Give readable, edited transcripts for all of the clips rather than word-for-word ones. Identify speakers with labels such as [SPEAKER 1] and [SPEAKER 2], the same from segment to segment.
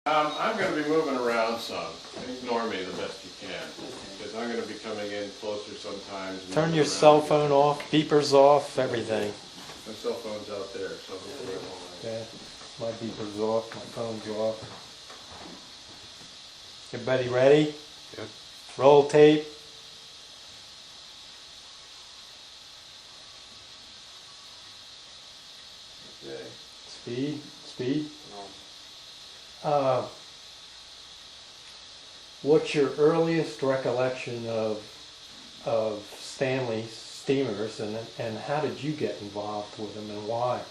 [SPEAKER 1] I'm going to be moving around some. Ignore me the best you can, because I'm going to be coming in closer sometimes.
[SPEAKER 2] Turn your cell phone off, beepers off, everything.
[SPEAKER 1] My cell phone's out there, so hopefully it won't ring.
[SPEAKER 2] Okay, my beeper's off, my phone's off. Everybody ready?
[SPEAKER 1] Yep.
[SPEAKER 2] Roll tape.
[SPEAKER 1] Okay.
[SPEAKER 2] Speed. What's your earliest recollection of Stanley steamers, and how did you get involved with them, and why?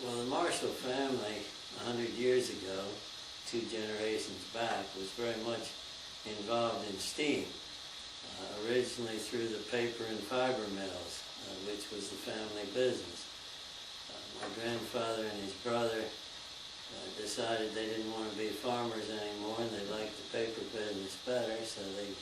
[SPEAKER 3] Well, the Marshall family, 100 years ago, 2 generations back, was very much involved in steam. Originally through the paper and fiber mills, which was the family business. My grandfather and his brother decided they didn't want to be farmers anymore, and they liked the paper business better, so they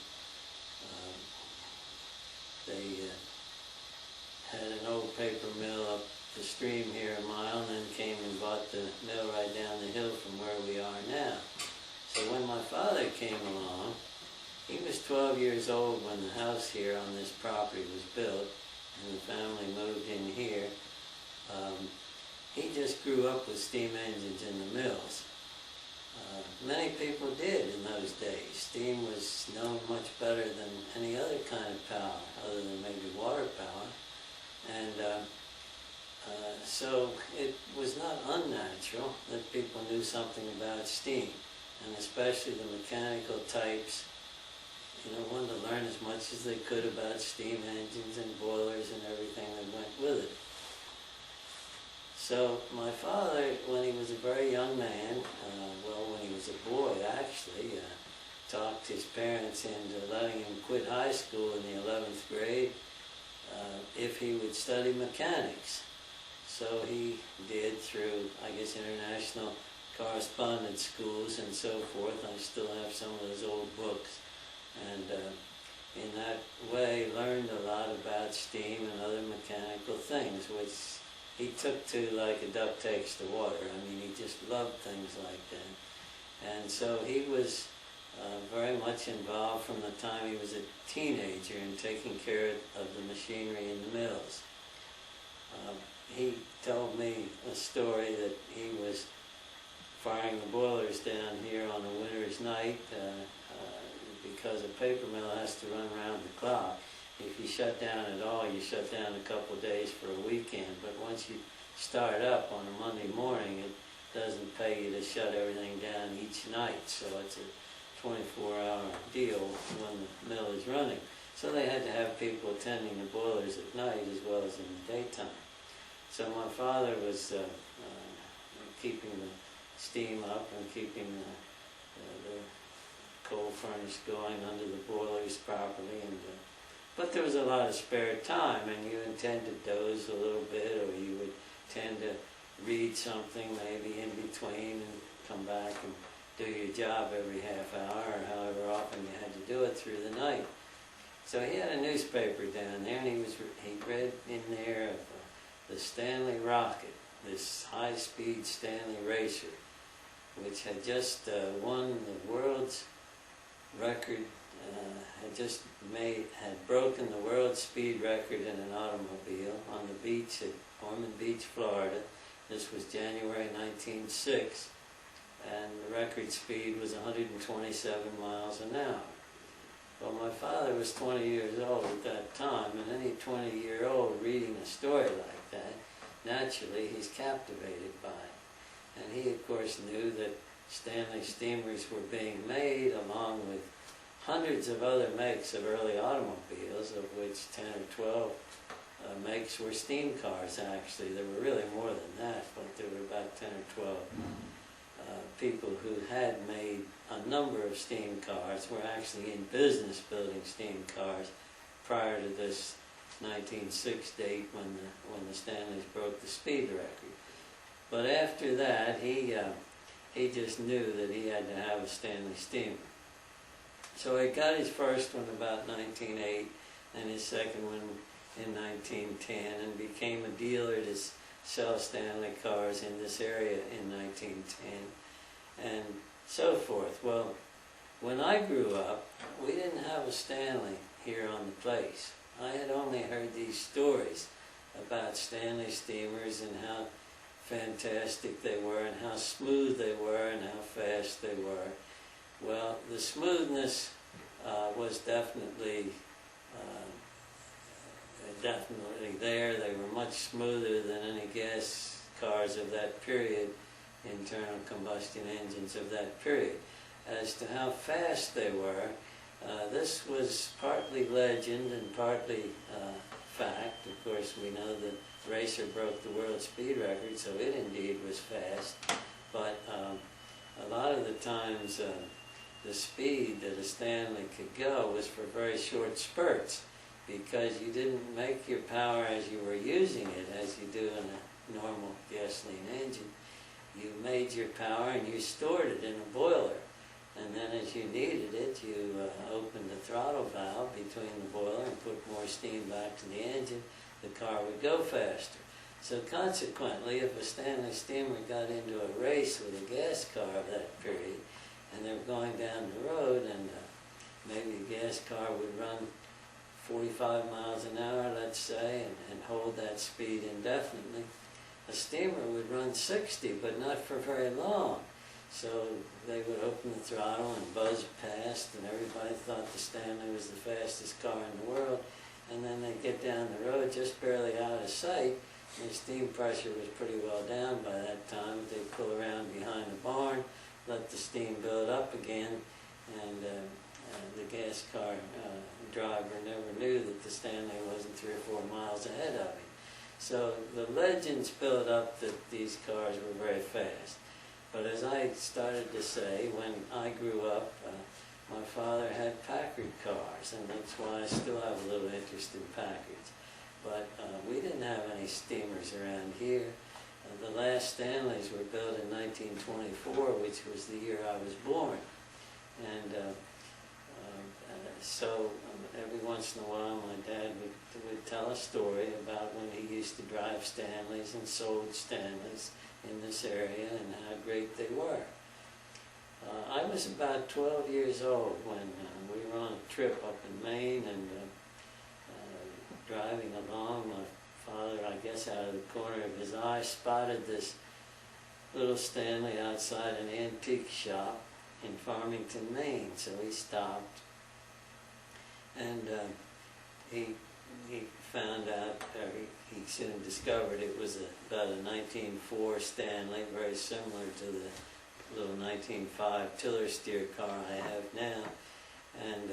[SPEAKER 3] had an old paper mill up the stream here a mile, and then came and bought the mill right down the hill from where we are now. So when my father came along, he was 12 years old when the house here on this property was built, and the family moved in here. He just grew up with steam engines in the mills. Many people did in those days. Steam was known much better than any other kind of power, other than maybe water power. And so it was not unnatural that people knew something about steam, and especially the mechanical types, wanted to learn as much as they could about steam engines and boilers and everything that went with it. So my father, when he was a very young man, when he was a boy actually, talked his parents into letting him quit high school in the 11th grade if he would study mechanics. So he did through, I guess, international correspondence schools and so forth. I still have some of those old books. And in that way learned a lot about steam and other mechanical things, which he took to like a duck takes to water. I mean, he just loved things like that. And so he was very much involved from the time he was a teenager in taking care of the machinery in the mills. He told me a story that he was firing the boilers down here on a winter's night because a paper mill has to run around the clock. If you shut down at all, you shut down a couple of days for a weekend, but once you start up on a Monday morning, it doesn't pay you to shut everything down each night, so it's a 24-hour deal when the mill is running. So they had to have people attending the boilers at night as well as in the daytime. So my father was keeping the steam up and keeping the coal furnace going under the boilers properly, but there was a lot of spare time, and you would tend to doze a little bit, or you would tend to read something maybe in between and come back and do your job every half hour, or however often you had to do it through the night. So he had a newspaper down there, and he read in there of the Stanley Rocket, this high-speed Stanley racer, which had just won the world's record, had broken the world speed record in an automobile on the beach at Ormond Beach, Florida. This was January 1906, and the record speed was 127 miles an hour. Well, my father was 20 years old at that time, and any 20-year-old reading a story like that, naturally he's captivated by it. And he, of course, knew that Stanley steamers were being made along with hundreds of other makes of early automobiles, of which 10 or 12 makes were steam cars, actually. There were really more than that, but there were about 10 or 12 people who had made a number of steam cars, were actually in business building steam cars prior to this 1906 date when the Stanleys broke the speed record. But after that, he just knew that he had to have a Stanley steamer. So he got his first one about 1908, and his second one in 1910, and became a dealer to sell Stanley cars in this area in 1910, and so forth. Well, when I grew up, we didn't have a Stanley here on the place. I had only heard these stories about Stanley steamers and how fantastic they were and how smooth they were and how fast they were. Well, the smoothness was definitely there. They were much smoother than any gas cars of that period, internal combustion engines of that period. As to how fast they were, this was partly legend and partly fact. Of course, we know that Racer broke the world speed record, so it indeed was fast. But a lot of the times, the speed that a Stanley could go was for very short spurts, because you didn't make your power as you were using it, as you do in a normal gasoline engine. You made your power and you stored it in a boiler. And then as you needed it, you opened the throttle valve between the boiler and put more steam back to the engine. The car would go faster. So consequently, if a Stanley steamer got into a race with a gas car of that period, and they were going down the road, and maybe a gas car would run 45 miles an hour, let's say, and hold that speed indefinitely, a steamer would run 60, but not for very long. So they would open the throttle and buzz past, and everybody thought the Stanley was the fastest car in the world. And then they'd get down the road just barely out of sight, and the steam pressure was pretty well down by that time. They'd pull around behind the barn, let the steam build up again, and the gas car driver never knew that the Stanley wasn't 3 or 4 miles ahead of him. So the legends built up that these cars were very fast. But as I started to say, when I grew up, my father had Packard cars, and that's why I still have a little interest in Packards. But we didn't have any steamers around here. The last Stanleys were built in 1924, which was the year I was born. And so every once in a while my dad would tell a story about when he used to drive Stanleys and sold Stanleys in this area and how great they were. I was about 12 years old when we were on a trip up in Maine, and driving along, my father, I guess out of the corner of his eye, spotted this little Stanley outside an antique shop in Farmington, Maine. So he stopped, and he found out, or he soon discovered it was about a 1904 Stanley, very similar to the little 1905 tiller steer car I have now. And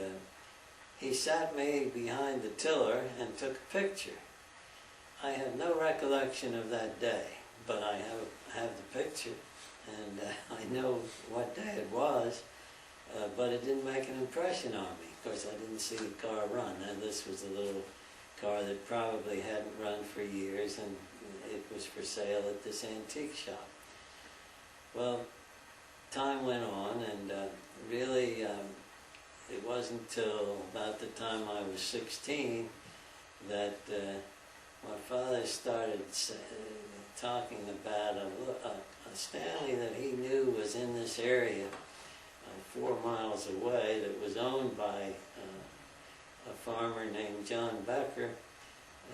[SPEAKER 3] he sat me behind the tiller and took a picture. I have no recollection of that day, but I have the picture, and I know what day it was, but it didn't make an impression on me. Of course, I didn't see the car run. Now, this was a little car that probably hadn't run for years, and it was for sale at this antique shop. Well, time went on, and really it wasn't till about the time I was 16 that my father started talking about a Stanley that he knew was in this area 4 miles away, that was owned by a farmer named John Becker,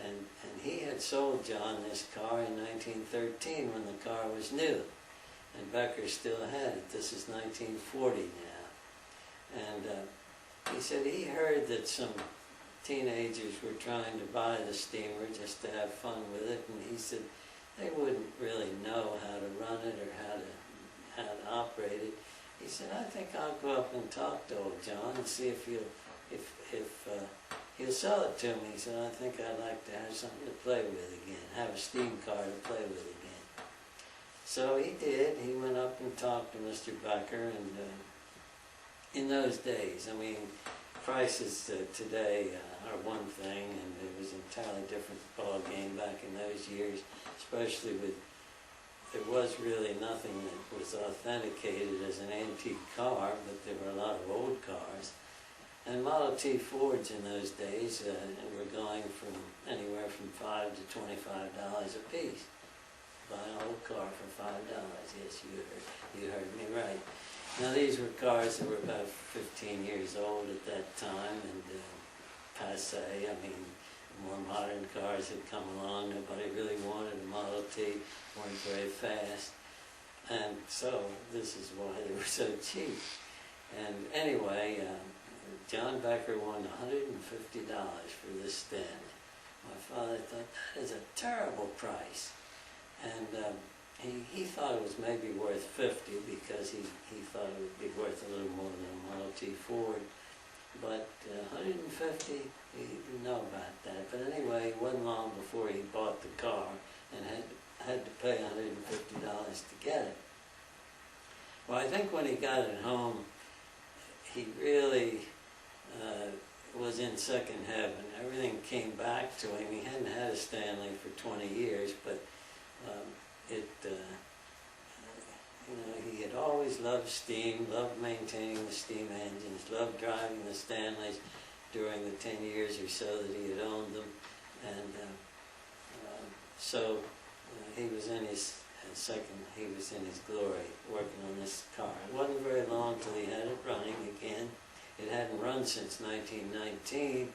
[SPEAKER 3] and he had sold John this car in 1913 when the car was new, and Becker still had it. This is 1940 now. And he said he heard that some teenagers were trying to buy the steamer just to have fun with it, and he said they wouldn't really know how to run it or how to operate it. He said, I think I'll go up and talk to old John and see if he'll sell it to me. He said, I think I'd like to have something to play with again, have a steam car to play with again. So he did. He went up and talked to Mr. Becker, and in those days, I mean, prices today are one thing, and it was an entirely different ball game back in those years, especially with, there was really nothing that was authenticated as an antique car, but there were a lot of old cars. And Model T Fords in those days were going from anywhere from $5 to $25 a piece. Buy an old car for $5, yes, you Now these were cars that were about 15 years old at that time, and passé. I mean, more modern cars had come along. Nobody really wanted a Model T, weren't very fast. And so this is why they were so cheap. And anyway, John Becker won $150 for this Stanley. My father thought, that is a terrible price. And he thought it was maybe worth 50 because he thought it would be worth a little more than a Model T Ford. But 150, he didn't know about that. But anyway, it wasn't long before he bought the car and had to pay $150 to get it. Well, I think when he got it home, he really was in second heaven. Everything came back to him. He hadn't had a Stanley for 20 years, but you know, he had always loved steam, loved maintaining the steam engines, loved driving the Stanleys during the 10 years or so that he had owned them. And so he was in his glory working on this car. It wasn't very long till he had it running again. It hadn't run since 1919,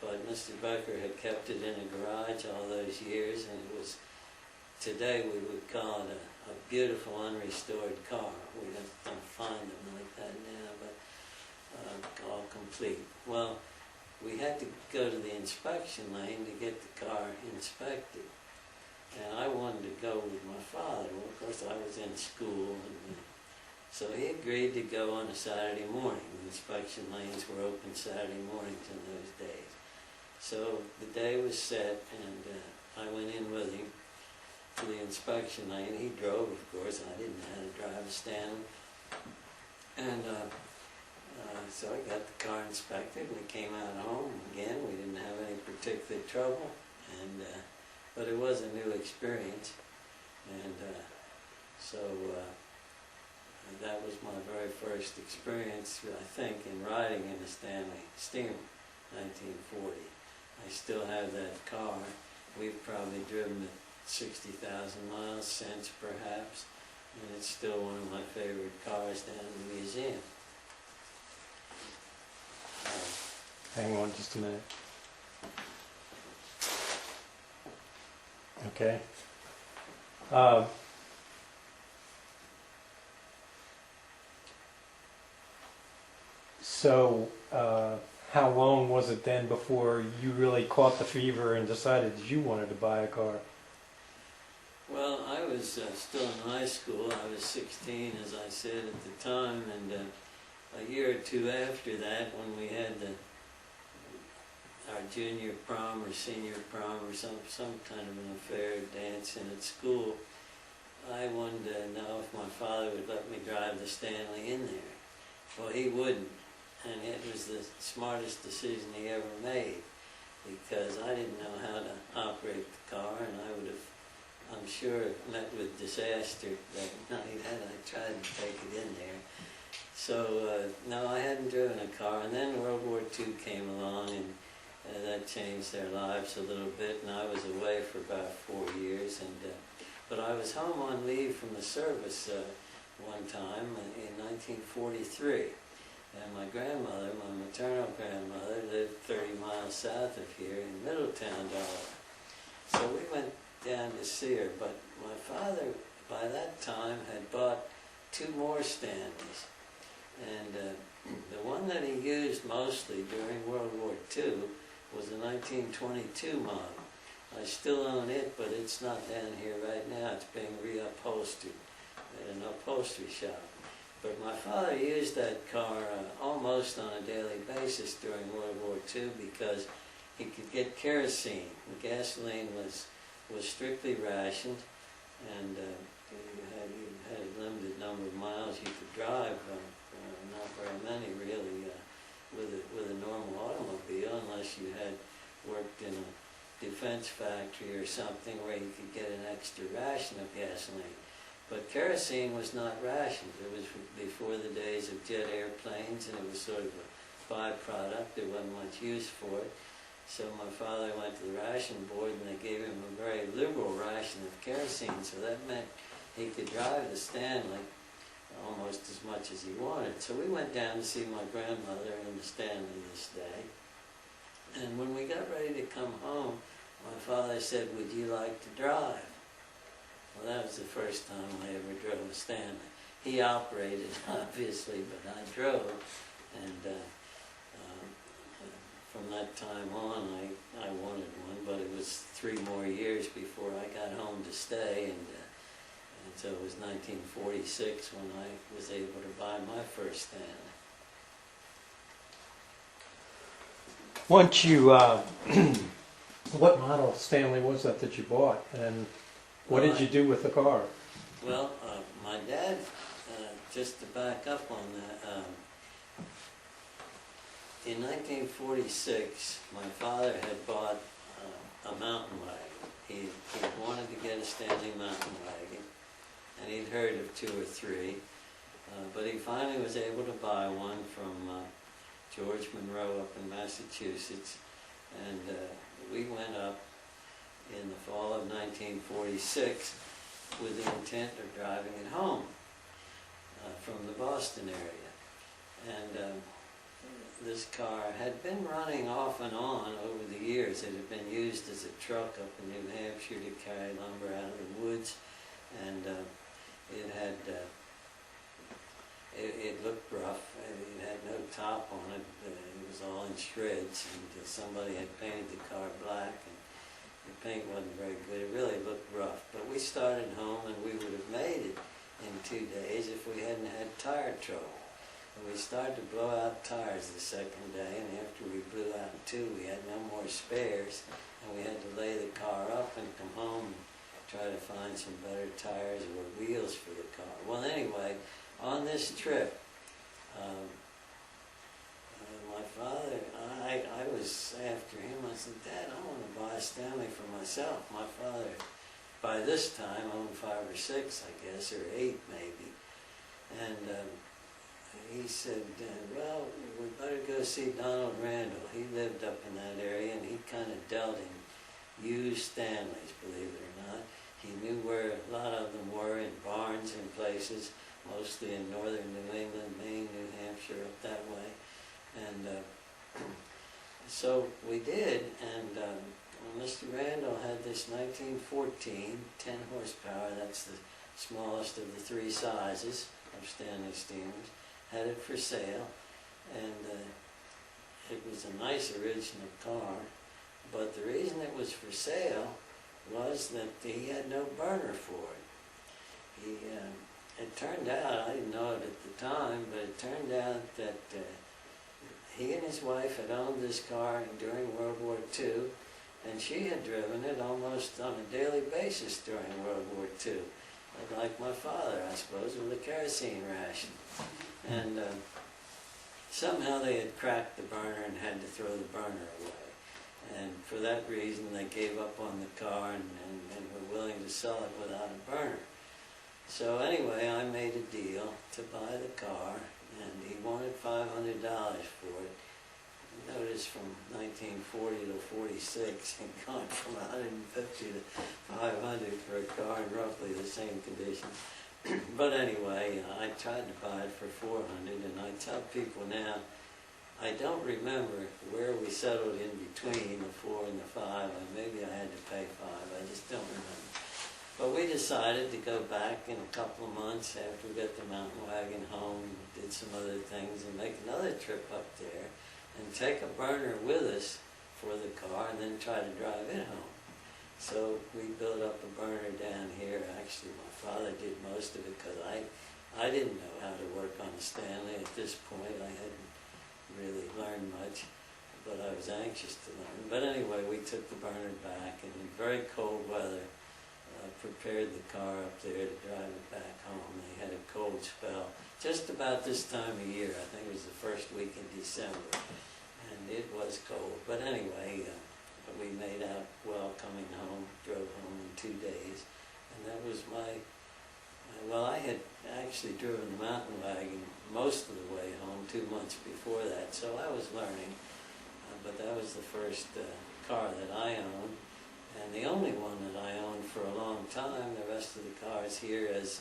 [SPEAKER 3] but Mr. Becker had kept it in a garage all those years, and it was, today we would call it a beautiful unrestored car. We don't find them like that now, but all complete. Well, we had to go to the inspection lane to get the car inspected. And I wanted to go with my father. Well, of course, I was in school, and so he agreed to go on a Saturday morning. The inspection lanes were open Saturday mornings in those days. So the day was set, and I went in with him to the inspection lane. He drove, of course. I didn't know how to drive a Stanley. And so I got the car inspected. We came out home. Again, we didn't have any particular trouble, and but it was a new experience. And so that was my very first experience, I think, in riding in a Stanley Steamer, 1940. I still have that car. We've probably driven it 60,000 miles since, perhaps, and it's still one of my favorite cars down in the museum.
[SPEAKER 2] Hang on just a minute. Okay. So, how long was it then before you really caught the fever and decided that you wanted to buy a car?
[SPEAKER 3] Well, I was still in high school. I was 16, as I said at the time, and a year or two after that, when we had our junior prom or senior prom or some kind of an affair dancing at school, I wanted to know if my father would let me drive the Stanley in there. Well, he wouldn't, and it was the smartest decision he ever made, because I didn't know how to operate the car, and I would have, I'm sure, met with disaster that night had I tried to take it in there. So, no, I hadn't driven a car, and then World War II came along, and that changed their lives a little bit, and I was away for about 4 years, and but I was home on leave from the service one time in 1943, and my grandmother, my maternal grandmother, lived 30 miles south of here in Middletown, Delaware. So we went down to see her, but my father, by that time, had bought 2 more Stanleys, and the one that he used mostly during World War II was a 1922 model. I still own it, but it's not down here right now. It's being reupholstered at an upholstery shop. But my father used that car almost on a daily basis during World War II because he could get kerosene. The gasoline was strictly rationed, and you had a limited number of miles you could drive, not very many really, with a normal automobile, unless you had worked in a defense factory or something where you could get an extra ration of gasoline. But kerosene was not rationed. It was before the days of jet airplanes, and it was sort of a byproduct. There wasn't much use for it. So my father went to the ration board, and they gave him a very liberal ration of kerosene, so that meant he could drive the Stanley almost almost as much as he wanted. So we went down to see my grandmother in the Stanley this day. And when we got ready to come home, my father said, "Would you like to drive?" Well, that was the first time I ever drove a Stanley. He operated, obviously, but I drove. And from that time on, I wanted one, but it was 3 more years before I got home to stay, and so it was 1946 when I was able to buy my first Stanley.
[SPEAKER 2] Once you, what model Stanley was that you bought, and what did you do with the car?
[SPEAKER 3] Well, my dad, just to back up on that, in 1946, my father had bought a mountain wagon. He wanted to get a Stanley mountain wagon, and he'd heard of 2 or 3, but he finally was able to buy one from George Monroe up in Massachusetts, and we went up in the fall of 1946 with the intent of driving it home from the Boston area. And this car had been running off and on over the years. It had been used as a truck up in New Hampshire to carry lumber out of the woods, and it had it looked rough. It had no top on it. It was all in shreds, and somebody had painted the car black, and the paint wasn't very good. It really looked rough. But we started home, and we would have made it in 2 days if we hadn't had tire trouble. And we started to blow out tires the second day, and after we blew out 2, we had no more spares, and we had to lay the car up and come home and try to find some better tires or wheels for the car. Well, anyway, on this trip, my father, I was after him. I said, "Dad, I want to buy a Stanley for myself." My father, by this time, owned 5 or 6, I guess, or 8 maybe. And he said, "Well, we better go see Donald Randall." He lived up in that area, and he kind of dealt in used Stanleys, believe it or not. He knew where a lot of them were, in barns and places, mostly in northern New England, Maine, New Hampshire, up that way. And so we did, and Mr. Randall had this 1914 10 horsepower, that's the smallest of the 3 sizes of Stanley steamers, had it for sale, and it was a nice original car, but the reason it was for sale was that he had no burner for it. It turned out, I didn't know it at the time, but it turned out that he and his wife had owned this car during World War II, and she had driven it almost on a daily basis during World War II. Like my father, I suppose, with a kerosene ration. And somehow they had cracked the burner and had to throw the burner away. And for that reason, they gave up on the car and were willing to sell it without a burner. So anyway, I made a deal to buy the car, and he wanted $500 for it. Notice from 1940 to 46, it gone from 150 to 500 for a car in roughly the same condition. But anyway, I tried to buy it for $400, and I tell people now, I don't remember where we settled in between the 4 and the 5. Maybe I had to pay 5. I just don't remember. But we decided to go back in a couple of months after we got the mountain wagon home, did some other things, and make another trip up there and take a burner with us for the car and then try to drive it home. So we built up a burner down here. Actually, my father did most of it because I didn't know how to work on a Stanley at this point. I hadn't really learned much, but I was anxious to learn. But anyway, we took the burner back, and in very cold weather, prepared the car up there to drive it back home. They had a cold spell just about this time of year. I think it was the first week in December, and it was cold. But anyway, we made out well coming home, drove home in 2 days, and that was my, well, I had actually driven the mountain wagon most of the way home 2 months before that, so I was learning, but that was the first car that I owned, and the only one that I owned for a long time. The rest of the cars here, as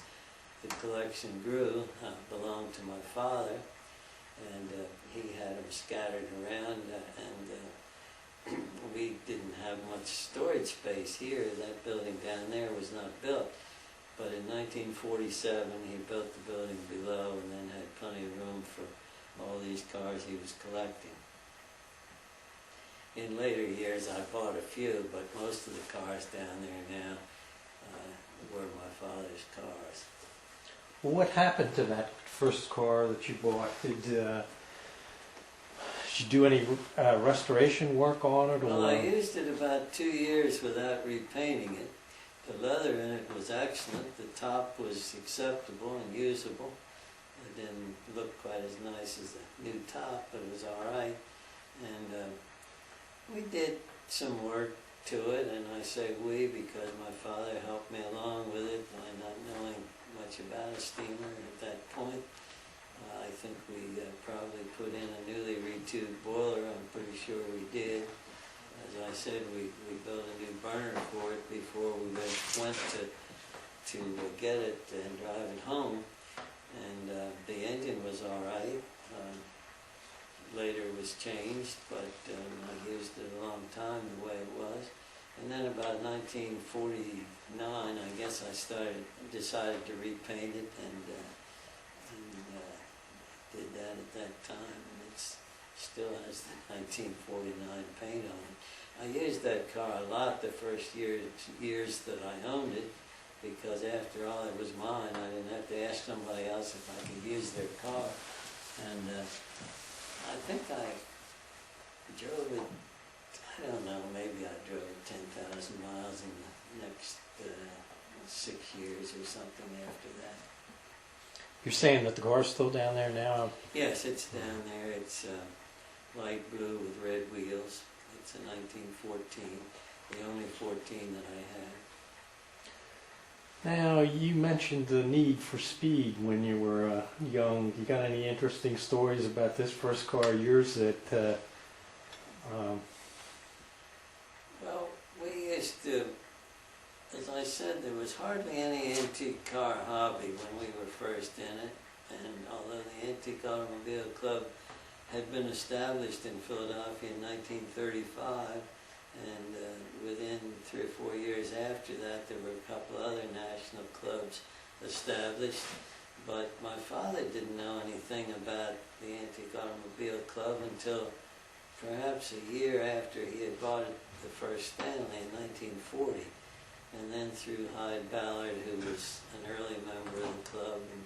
[SPEAKER 3] the collection grew, belonged to my father, and he had them scattered around, and we didn't have much storage space here. That building down there was not built. But in 1947, he built the building below and then had plenty of room for all these cars he was collecting. In later years, I bought a few, but most of the cars down there now were my father's cars.
[SPEAKER 2] Well, what happened to that first car that you bought? Did you do any restoration work on it?
[SPEAKER 3] Well, I used it about 2 years without repainting it. The leather in it was excellent. The top was acceptable and usable. It didn't look quite as nice as the new top, but it was all right. And we did some work to it, and I say we because my father helped me along with it, not knowing much about a steamer at that point. I think we probably put in a newly retubed boiler. I'm pretty sure we did. As I said, we built a new burner for it before we went to get it and drive it home. And the engine was all right. Later it was changed, but I used it a long time the way it was. And then about 1949, I guess I decided to repaint it, and did that at that time. And it still has the 1949 paint on it. I used that car a lot the first years that I owned it, because after all, it was mine. I didn't have to ask somebody else if I could use their car. And I think I drove it, I don't know, maybe I drove it 10,000 miles in the next 6 years or something after that.
[SPEAKER 2] You're saying that the car's still down there now?
[SPEAKER 3] Yes, it's down there. It's light blue with red wheels. It's a 1914, the only 14 that I had.
[SPEAKER 2] Now, you mentioned the need for speed when you were young. You got any interesting stories about this first car of yours that...
[SPEAKER 3] Well, we used to, as I said, there was hardly any antique car hobby when we were first in it. And although the Antique Automobile Club had been established in Philadelphia in 1935, and within 3 or 4 years after that, there were a couple other national clubs established. But my father didn't know anything about the Antique Automobile Club until perhaps a year after he had bought the first Stanley in 1940. And then through Hyde Ballard, who was an early member of the club, and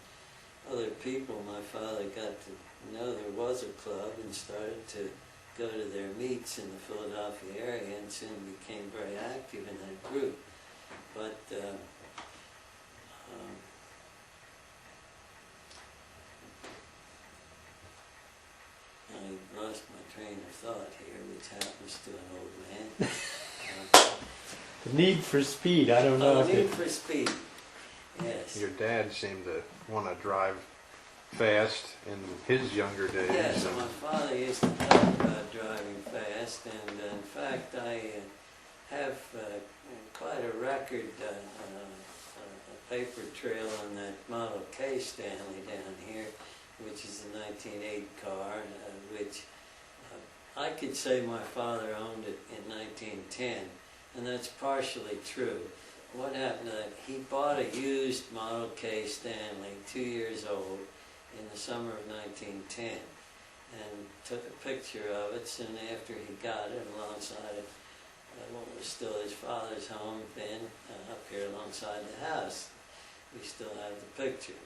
[SPEAKER 3] other people, my father got to know there was a club and started to go to their meets in the Philadelphia area, and soon became very active in that group. But I lost my train of thought here, which happens to an old man.
[SPEAKER 2] The need for speed, I don't know
[SPEAKER 3] Oh,
[SPEAKER 2] if
[SPEAKER 3] need
[SPEAKER 2] it...
[SPEAKER 3] for speed. Yes.
[SPEAKER 4] Your dad seemed to want to drive fast in his younger days.
[SPEAKER 3] Yes,
[SPEAKER 4] and
[SPEAKER 3] my father used to talk about driving fast, and in fact I have quite a record, a paper trail on that Model K Stanley down here, which is a 1908 car, which I could say my father owned it in 1910, and that's partially true. What happened to that? He bought a used Model K Stanley, 2 years old, in the summer of 1910, and took a picture of it soon after he got it alongside of what was still his father's home then, up here alongside the house. We still have the picture.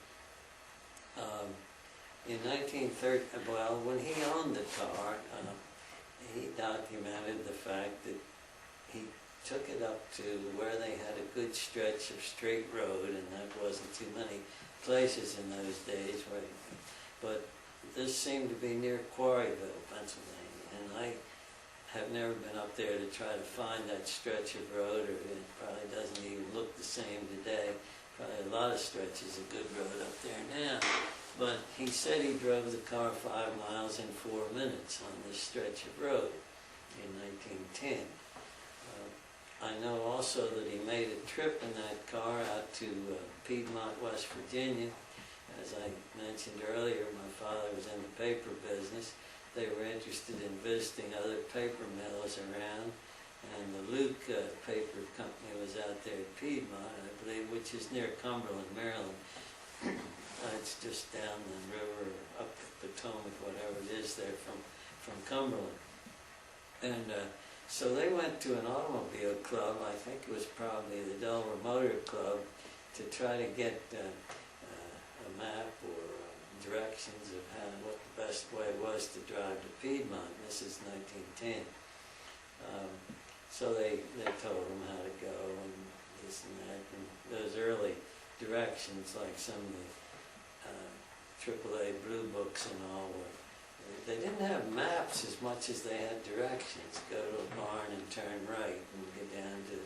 [SPEAKER 3] In 1930, well, when he owned the car, he documented the fact that he took it up to where they had a good stretch of straight road, and that wasn't too many places in those days, right? But this seemed to be near Quarryville, Pennsylvania, and I have never been up there to try to find that stretch of road, or it probably doesn't even look the same today. Probably a lot of stretches of good road up there now. But he said he drove the car 5 miles in 4 minutes on this stretch of road in 1910. I know also that he made a trip in that car out to Piedmont, West Virginia. As I mentioned earlier, my father was in the paper business. They were interested in visiting other paper mills around, and the Luke Paper Company was out there at Piedmont, I believe, which is near Cumberland, Maryland. It's just down the river, up the Potomac, whatever it is there from Cumberland. And so they went to an automobile club, I think it was probably the Delaware Motor Club, to try to get a map or directions of what the best way was to drive to Piedmont. This is 1910. So they told them how to go and this and that. And those early directions, like some of the AAA Blue Books and all, they didn't have maps as much as they had directions. Go to a barn and turn right and get down to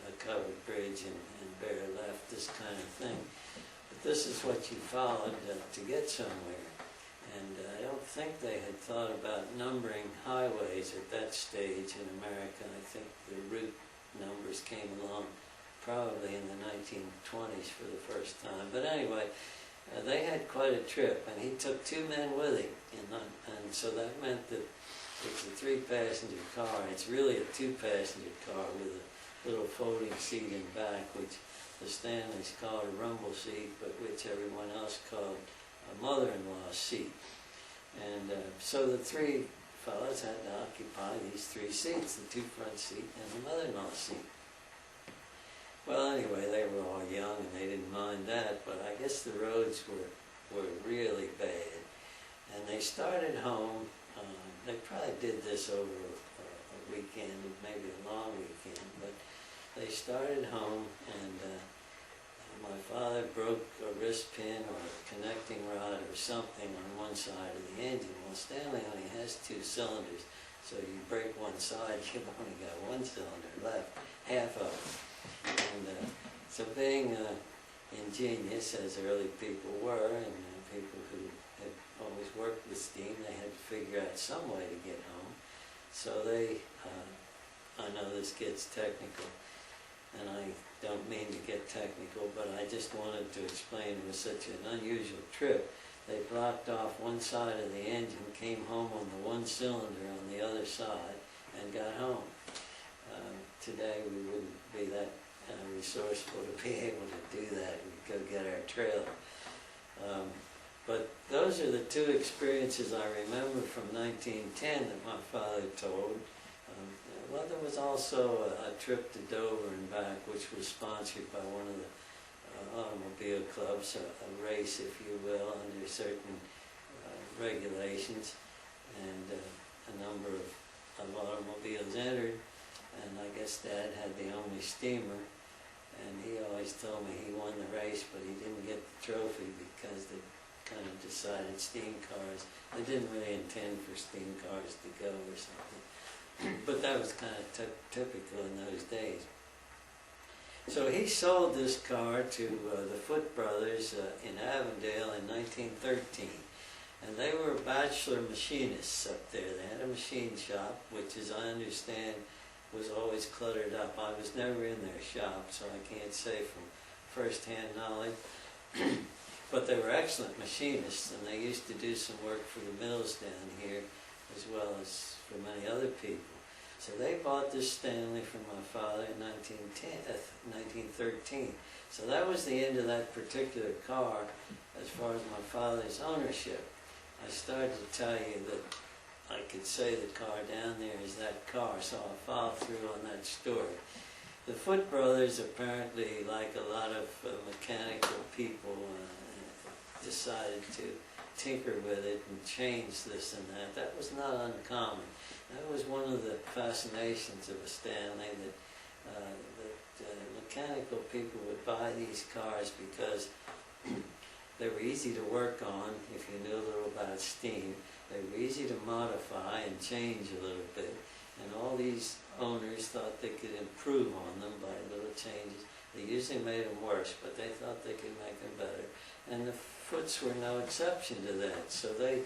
[SPEAKER 3] a covered bridge and bear left, this kind of thing. But this is what you followed to get somewhere. And I don't think they had thought about numbering highways at that stage in America. I think the route numbers came along probably in the 1920s for the first time. But anyway, they had quite a trip, and he took 2 men with him. And so that meant that it's a 3-passenger car. It's really a 2-passenger car with a little folding seat in back, which the Stanleys called a rumble seat, but which everyone else called a mother-in-law seat. And so the 3 fellows had to occupy these 3 seats, the 2 front seat and the mother-in-law seat. Well, anyway, they were all young and they didn't mind that, but I guess the roads were really bad. And they started home, they probably did this over a weekend, maybe a long weekend, but they started home, and my father broke a wrist pin or a connecting rod or something on one side of the engine. Well, Stanley only has 2 cylinders, so you break one side, you've only got 1 cylinder left, half of it. And so being ingenious, as early people were, and people who had always worked with steam, they had to figure out some way to get home. So they, I know this gets technical, and I don't mean to get technical, but I just wanted to explain it was such an unusual trip. They blocked off one side of the engine, came home on the 1 cylinder on the other side, and got home. Today we wouldn't be that resourceful to be able to do that. We'd go get our trailer. But those are the 2 experiences I remember from 1910 that my father told. Well, there was also a trip to Dover and back, which was sponsored by one of the automobile clubs, a race, if you will, under certain regulations, and a number of automobiles entered, and I guess Dad had the only steamer, and he always told me he won the race, but he didn't get the trophy because they kind of decided steam cars, they didn't really intend for steam cars to go or something. But that was kind of typical in those days. So he sold this car to the Foote brothers in Avondale in 1913. And they were bachelor machinists up there. They had a machine shop, which, as I understand, was always cluttered up. I was never in their shop, so I can't say from first-hand knowledge. But they were excellent machinists, and they used to do some work for the mills down here, as well as for many other people. So they bought this Stanley from my father in 1913. So that was the end of that particular car as far as my father's ownership. I started to tell you that I could say the car down there is that car, so I'll follow through on that story. The Foote brothers, apparently, like a lot of mechanical people, decided to tinker with it and change this and that. That was not uncommon. That was one of the fascinations of a Stanley, that mechanical people would buy these cars because they were easy to work on if you knew a little about steam. They were easy to modify and change a little bit. And all these owners thought they could improve on them by little changes. They usually made them worse, but they thought they could make them better. And the Footes were no exception to that. So they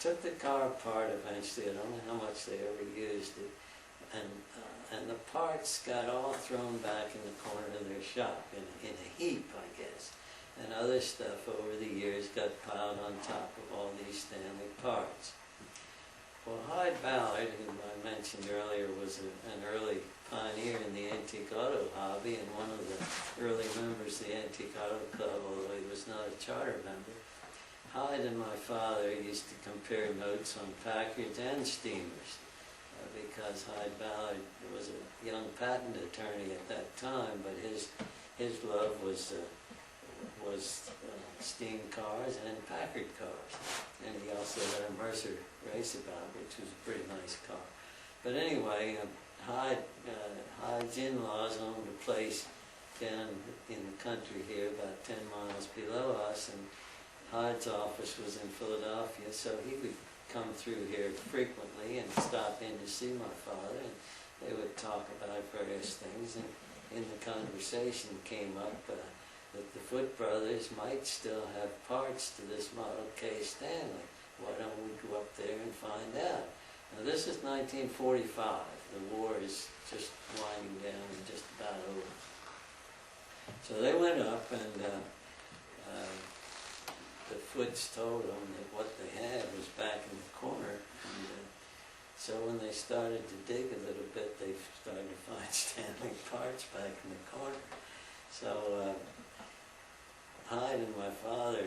[SPEAKER 3] took the car apart eventually. I don't know how much they ever used it, and and the parts got all thrown back in the corner of their shop in a heap, I guess. And other stuff over the years got piled on top of all these Stanley parts. Well, Hyde Ballard, whom I mentioned earlier, was an early pioneer in the antique auto hobby and one of the early members of the Antique Auto Club, although he was not a charter member. Hyde and my father used to compare notes on Packards and steamers because Hyde Ballard was a young patent attorney at that time, but his love was steam cars and Packard cars. And he also had a Mercer Raceabout, which was a pretty nice car. But anyway, Hyde's in-laws owned a place down in the country here, about 10 miles below us, and Hyde's office was in Philadelphia, so he would come through here frequently and stop in to see my father, and they would talk about various things, and in the conversation came up that the Foote brothers might still have parts to this Model K Stanley. Why don't we go up there and find out? Now this is 1945. The war is just winding down and just about over. So they went up and the Footes told them that what they had was back in the corner. And so when they started to dig a little bit, they started to find Stanley parts back in the corner. So Hyde and my father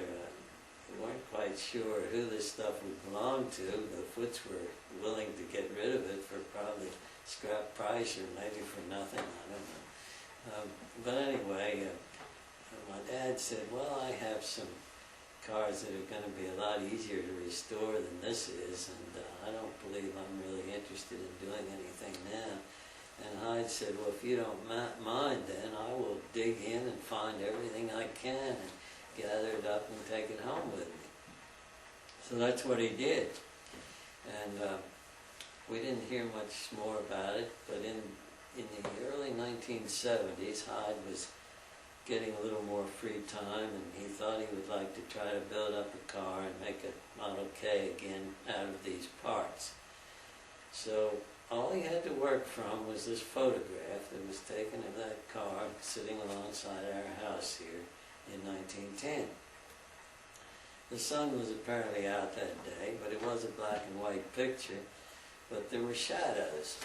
[SPEAKER 3] weren't quite sure who this stuff would belong to. The Footes were willing to get rid of it for probably scrap price or maybe for nothing, I don't know. But anyway, my dad said, well, I have some cars that are going to be a lot easier to restore than this is, and I don't believe I'm really interested in doing anything now. And Hyde said, well, if you don't mind, then I will dig in and find everything I can and gather it up and take it home with me. So that's what he did. And we didn't hear much more about it, but in the early 1970s, Hyde was getting a little more free time, and he thought he would like to try to build up a car and make a Model K again out of these parts. So all he had to work from was this photograph that was taken of that car sitting alongside our house here in 1910. The sun was apparently out that day, but it was a black and white picture, but there were shadows.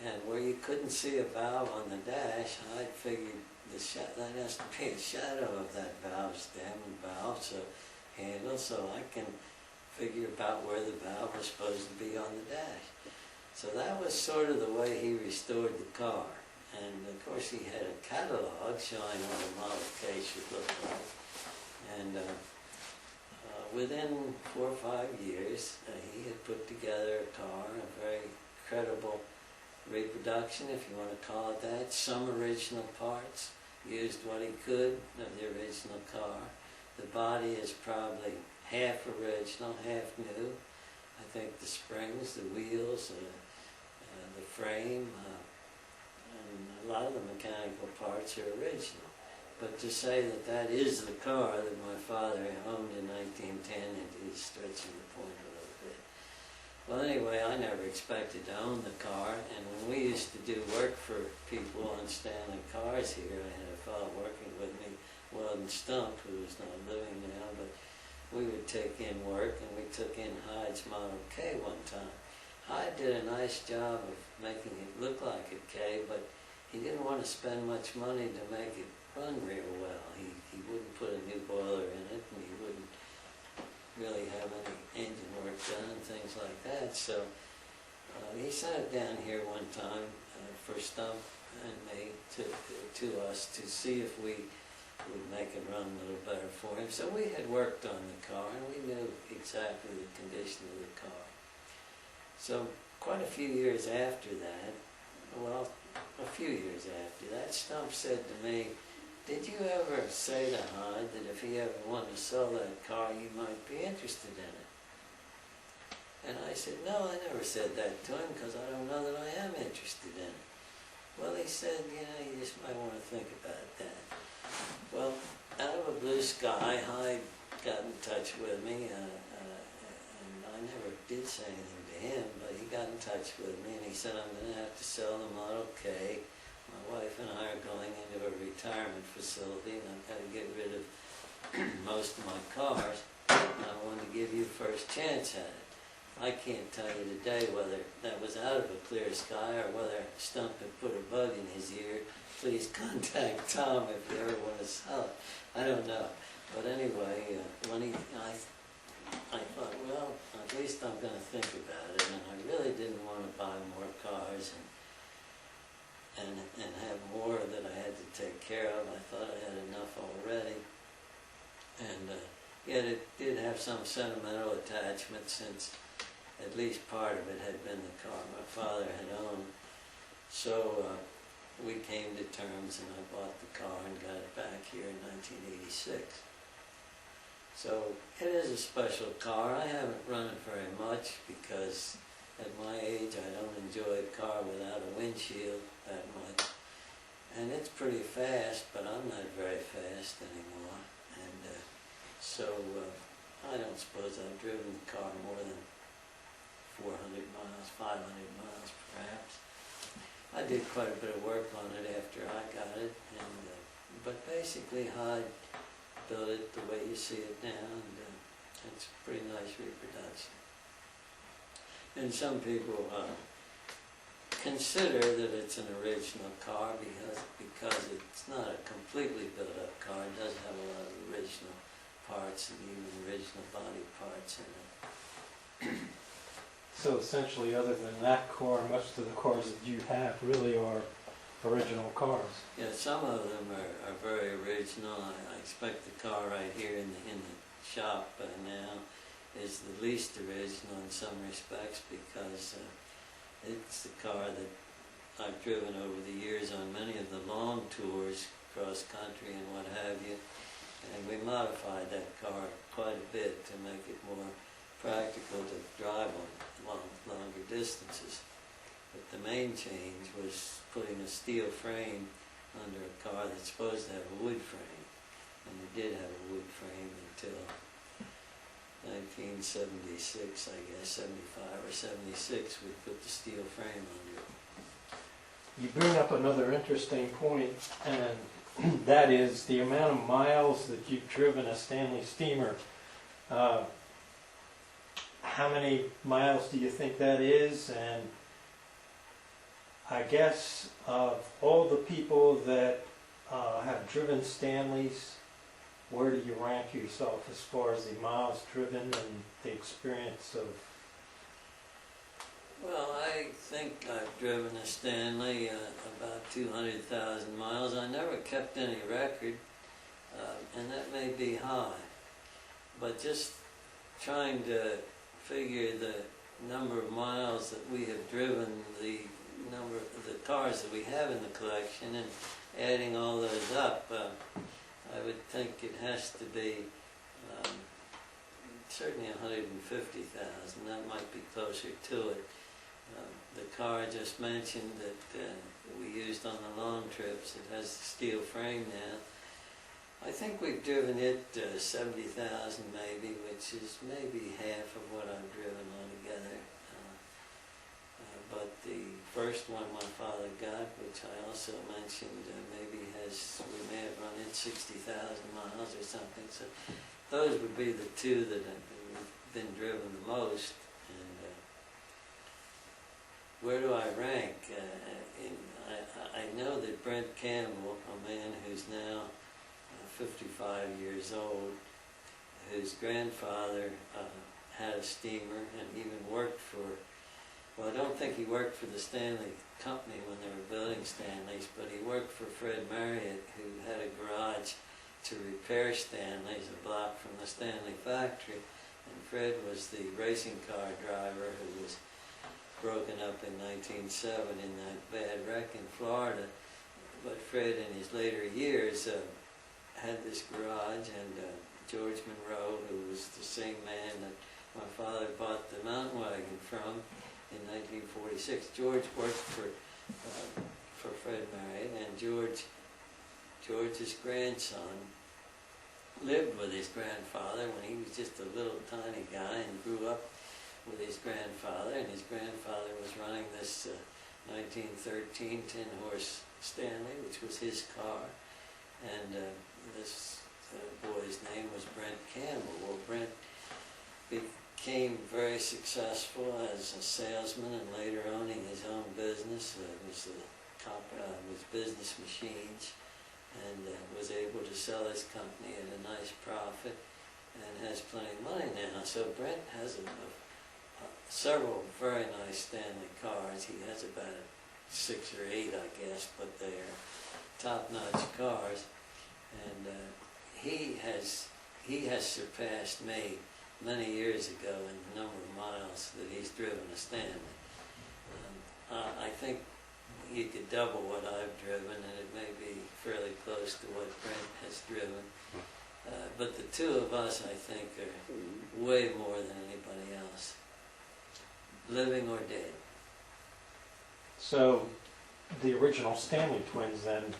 [SPEAKER 3] And where you couldn't see a valve on the dash, I figured that has to be a shadow of that valve stem and valve handle, so I can figure about where the valve was supposed to be on the dash. So that was sort of the way he restored the car. And of course he had a catalog showing what a Model K should look like. And within 4 or 5 years, he had put together a car, a very credible reproduction, if you want to call it that. Some original parts, used what he could of the original car. The body is probably half original, half new. I think the springs, the wheels, the frame, and a lot of the mechanical parts are original. But to say that that is the car that my father owned in 1910, it is stretching the point a little bit. Well, anyway, I never expected to own the car, and when we used to do work for people on Stanley cars here, I had a fellow working with me, Weldon Stump, who is not living now, but we would take in work, and we took in Hyde's Model K one time. Hyde did a nice job of making it look like a K, but he didn't want to spend much money to make it run real well. He wouldn't put a new boiler in it, and he wouldn't really have any engine work done and things like that. So he sent it down here one time for Stump and me to us to see if we would make it run a little better for him. So we had worked on the car, and we knew exactly the condition of the car. So quite a few years after that, well, a few years after that, Stump said to me, did you ever say to Hyde that if he ever wanted to sell that car, you might be interested in it? And I said, no, I never said that to him because I don't know that I am interested in it. Well, he said, you know, you just might want to think about that. Well, out of a blue sky, Hyde got in touch with me, and I never did say anything to him, but he got in touch with me and he said, I'm going to have to sell the Model K. My wife and I are going into a retirement facility and I've got to get rid of most of my cars. And I want to give you first chance at it. I can't tell you today whether that was out of a clear sky or whether Stump had put a bug in his ear. Please contact Tom if you ever want to sell it. I don't know. But anyway, I thought, well, at least I'm going to think about it. And I really didn't want to buy more cars and have more that I had to take care of. I thought I had enough already. And yet it did have some sentimental attachment since at least part of it had been the car my father had owned. So we came to terms and I bought the car and got it back here in 1986. So it is a special car. I haven't run it very much because at my age I don't enjoy a car without a windshield that much. And it's pretty fast, but I'm not very fast anymore. And so I don't suppose I've driven the car more than 400 miles, 500 miles perhaps. I did quite a bit of work on it after I got it, and but basically Hyde built it the way you see it now, and it's a pretty nice reproduction. And some people consider that it's an original car because it's not a completely built up car. It does have a lot of original parts and even original body parts in it.
[SPEAKER 2] So essentially, other than that car, most of the cars that you have really are original cars.
[SPEAKER 3] Yeah, some of them are very original. I expect the car right here in the shop now is the least original in some respects because it's the car that I've driven over the years on many of the long tours cross country and what have you. And we modified that car quite a bit to make it more practical to drive on longer distances. But the main change was putting a steel frame under a car that's supposed to have a wood frame. And it did have a wood frame until 1976, I guess, 75 or 76, we put the steel frame under it.
[SPEAKER 2] You bring up another interesting point, and that is the amount of miles that you've driven a Stanley steamer. How many miles do you think that is? And I guess of all the people that have driven Stanleys, where do you rank yourself as far as the miles driven and the experience of?
[SPEAKER 3] Well, I think I've driven a Stanley about 200,000 miles. I never kept any record, and that may be high. But just trying to figure the number of miles that we have driven, the number of the cars that we have in the collection, and adding all those up, I would think it has to be certainly 150,000. That might be closer to it. The car I just mentioned that we used on the long trips, it has the steel frame now. I think we've driven it 70,000 maybe, which is maybe half of what I've driven altogether. But the first one my father got, which I also mentioned, maybe we may have run it 60,000 miles or something. So those would be the two that have been driven the most. And where do I rank? I know that Brent Campbell, a man who's now 55 years old, whose grandfather had a steamer and even worked for, well, I don't think he worked for the Stanley Company when they were building Stanleys, but he worked for Fred Marriott, who had a garage to repair Stanleys a block from the Stanley factory. And Fred was the racing car driver who was broken up in 1907 in that bad wreck in Florida. But Fred, in his later years, had this garage, and George Monroe, who was the same man that my father bought the mountain wagon from in 1946. George worked for Fred Marriott, and George's grandson lived with his grandfather when he was just a little tiny guy and grew up with his grandfather, and his grandfather was running this 1913 10-horse Stanley, which was his car, and this boy's name was Brent Campbell. Well, Brent became very successful as a salesman and later owning his own business. Was Business Machines, and was able to sell his company at a nice profit and has plenty of money now. So Brent has several very nice Stanley cars. He has about 6 or 8, I guess, but they're top-notch cars. And he has surpassed me many years ago in the number of miles that he's driven a Stanley. I think you could double what I've driven, and it may be fairly close to what Brent has driven. But the two of us, I think, are way more than anybody else, living or dead.
[SPEAKER 2] So the original Stanley twins then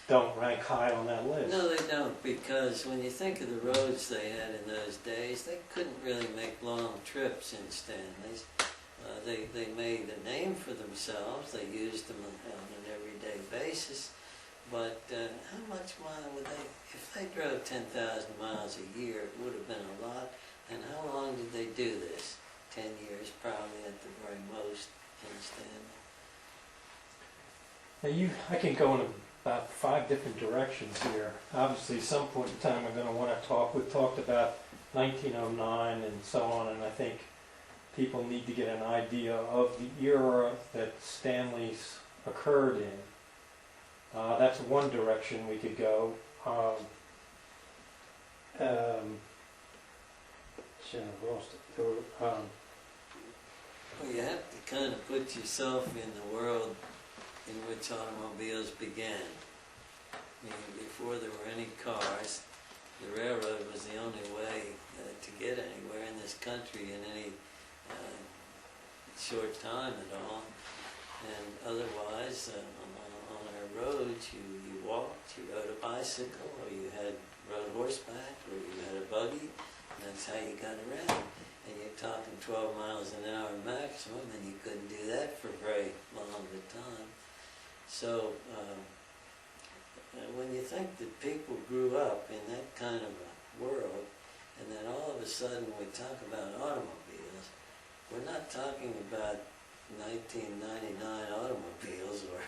[SPEAKER 2] don't rank high on that list.
[SPEAKER 3] No, they don't, because when you think of the roads they had in those days, they couldn't really make long trips in Stanleys. They made a name for themselves. They used them on an everyday basis. But how much mile would they, if they drove 10,000 miles a year, it would have been a lot. And how long did they do this? 10 years probably at the very most in Stanley.
[SPEAKER 2] Now I can go in about 5 different directions here. Obviously, some point in time we're going to want to talk. We've talked about 1909 and so on, and I think people need to get an idea of the era that Stanley's occurred in. That's one direction we could go. I've lost it.
[SPEAKER 3] Well, you have to kind of put yourself in the world in which automobiles began. I mean, before there were any cars, the railroad was the only way to get anywhere in this country in any short time at all. And otherwise, on our roads, you walked, you rode a bicycle, or you rode horseback, or you had a buggy, and that's how you got around. And you're talking 12 miles an hour maximum, and you couldn't do that for very long a time. So when you think that people grew up in that kind of a world, and then all of a sudden we talk about automobiles, we're not talking about 1999 automobiles or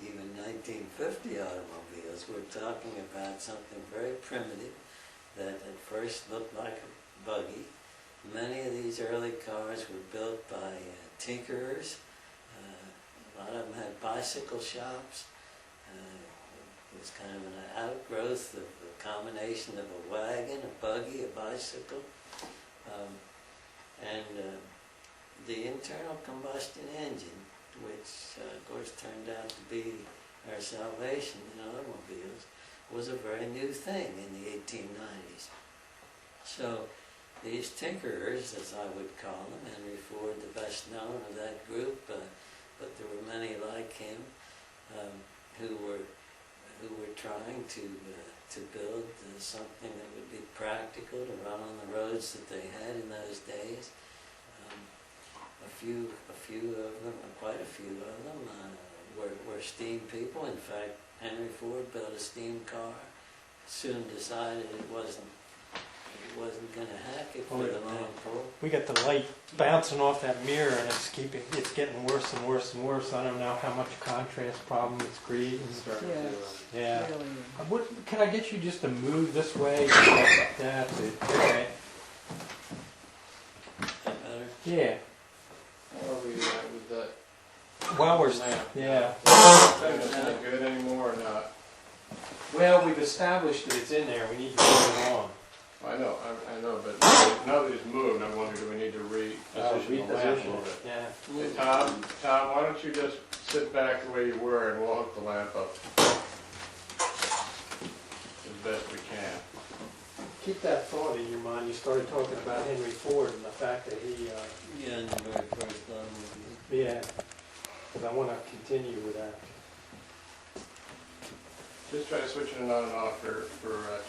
[SPEAKER 3] even 1950 automobiles. We're talking about something very primitive that at first looked like a buggy. Many of these early cars were built by tinkerers. A lot of them had bicycle shops. It was kind of an outgrowth of a combination of a wagon, a buggy, a bicycle. The internal combustion engine, which of course turned out to be our salvation in automobiles, was a very new thing in the 1890s. So these tinkerers, as I would call them, Henry Ford, the best known of that group, but there were many like him who were trying to build something that would be practical to run on the roads that they had in those days. Quite a few of them were steam people. In fact, Henry Ford built a steam car. Soon decided it wasn't going to hack it for the long pull.
[SPEAKER 2] We got the light bouncing off that mirror, and it's getting worse and worse and worse. I don't know how much contrast problem it's creating. Yeah.
[SPEAKER 5] Really.
[SPEAKER 2] Can I get you just to move this way? That's it. Okay.
[SPEAKER 3] That better?
[SPEAKER 2] Yeah.
[SPEAKER 1] Where are we at with that?
[SPEAKER 2] While we're
[SPEAKER 1] lamp?
[SPEAKER 2] yeah.
[SPEAKER 1] Is that good anymore or not?
[SPEAKER 2] Well, we've established that it's in there. We need to turn it on.
[SPEAKER 1] I know, but now that it's moved, I'm wondering, do we need to reposition the lamp a little bit?
[SPEAKER 2] Yeah.
[SPEAKER 1] Hey, Tom, why don't you just sit back the way you were and we'll hook the lamp up as best we can.
[SPEAKER 2] Keep that thought in your mind. You started talking about Henry Ford and the fact that he.
[SPEAKER 3] Yeah, in the very first automobile.
[SPEAKER 2] Yeah. Because I want to continue with that.
[SPEAKER 1] Just try switching it on and off for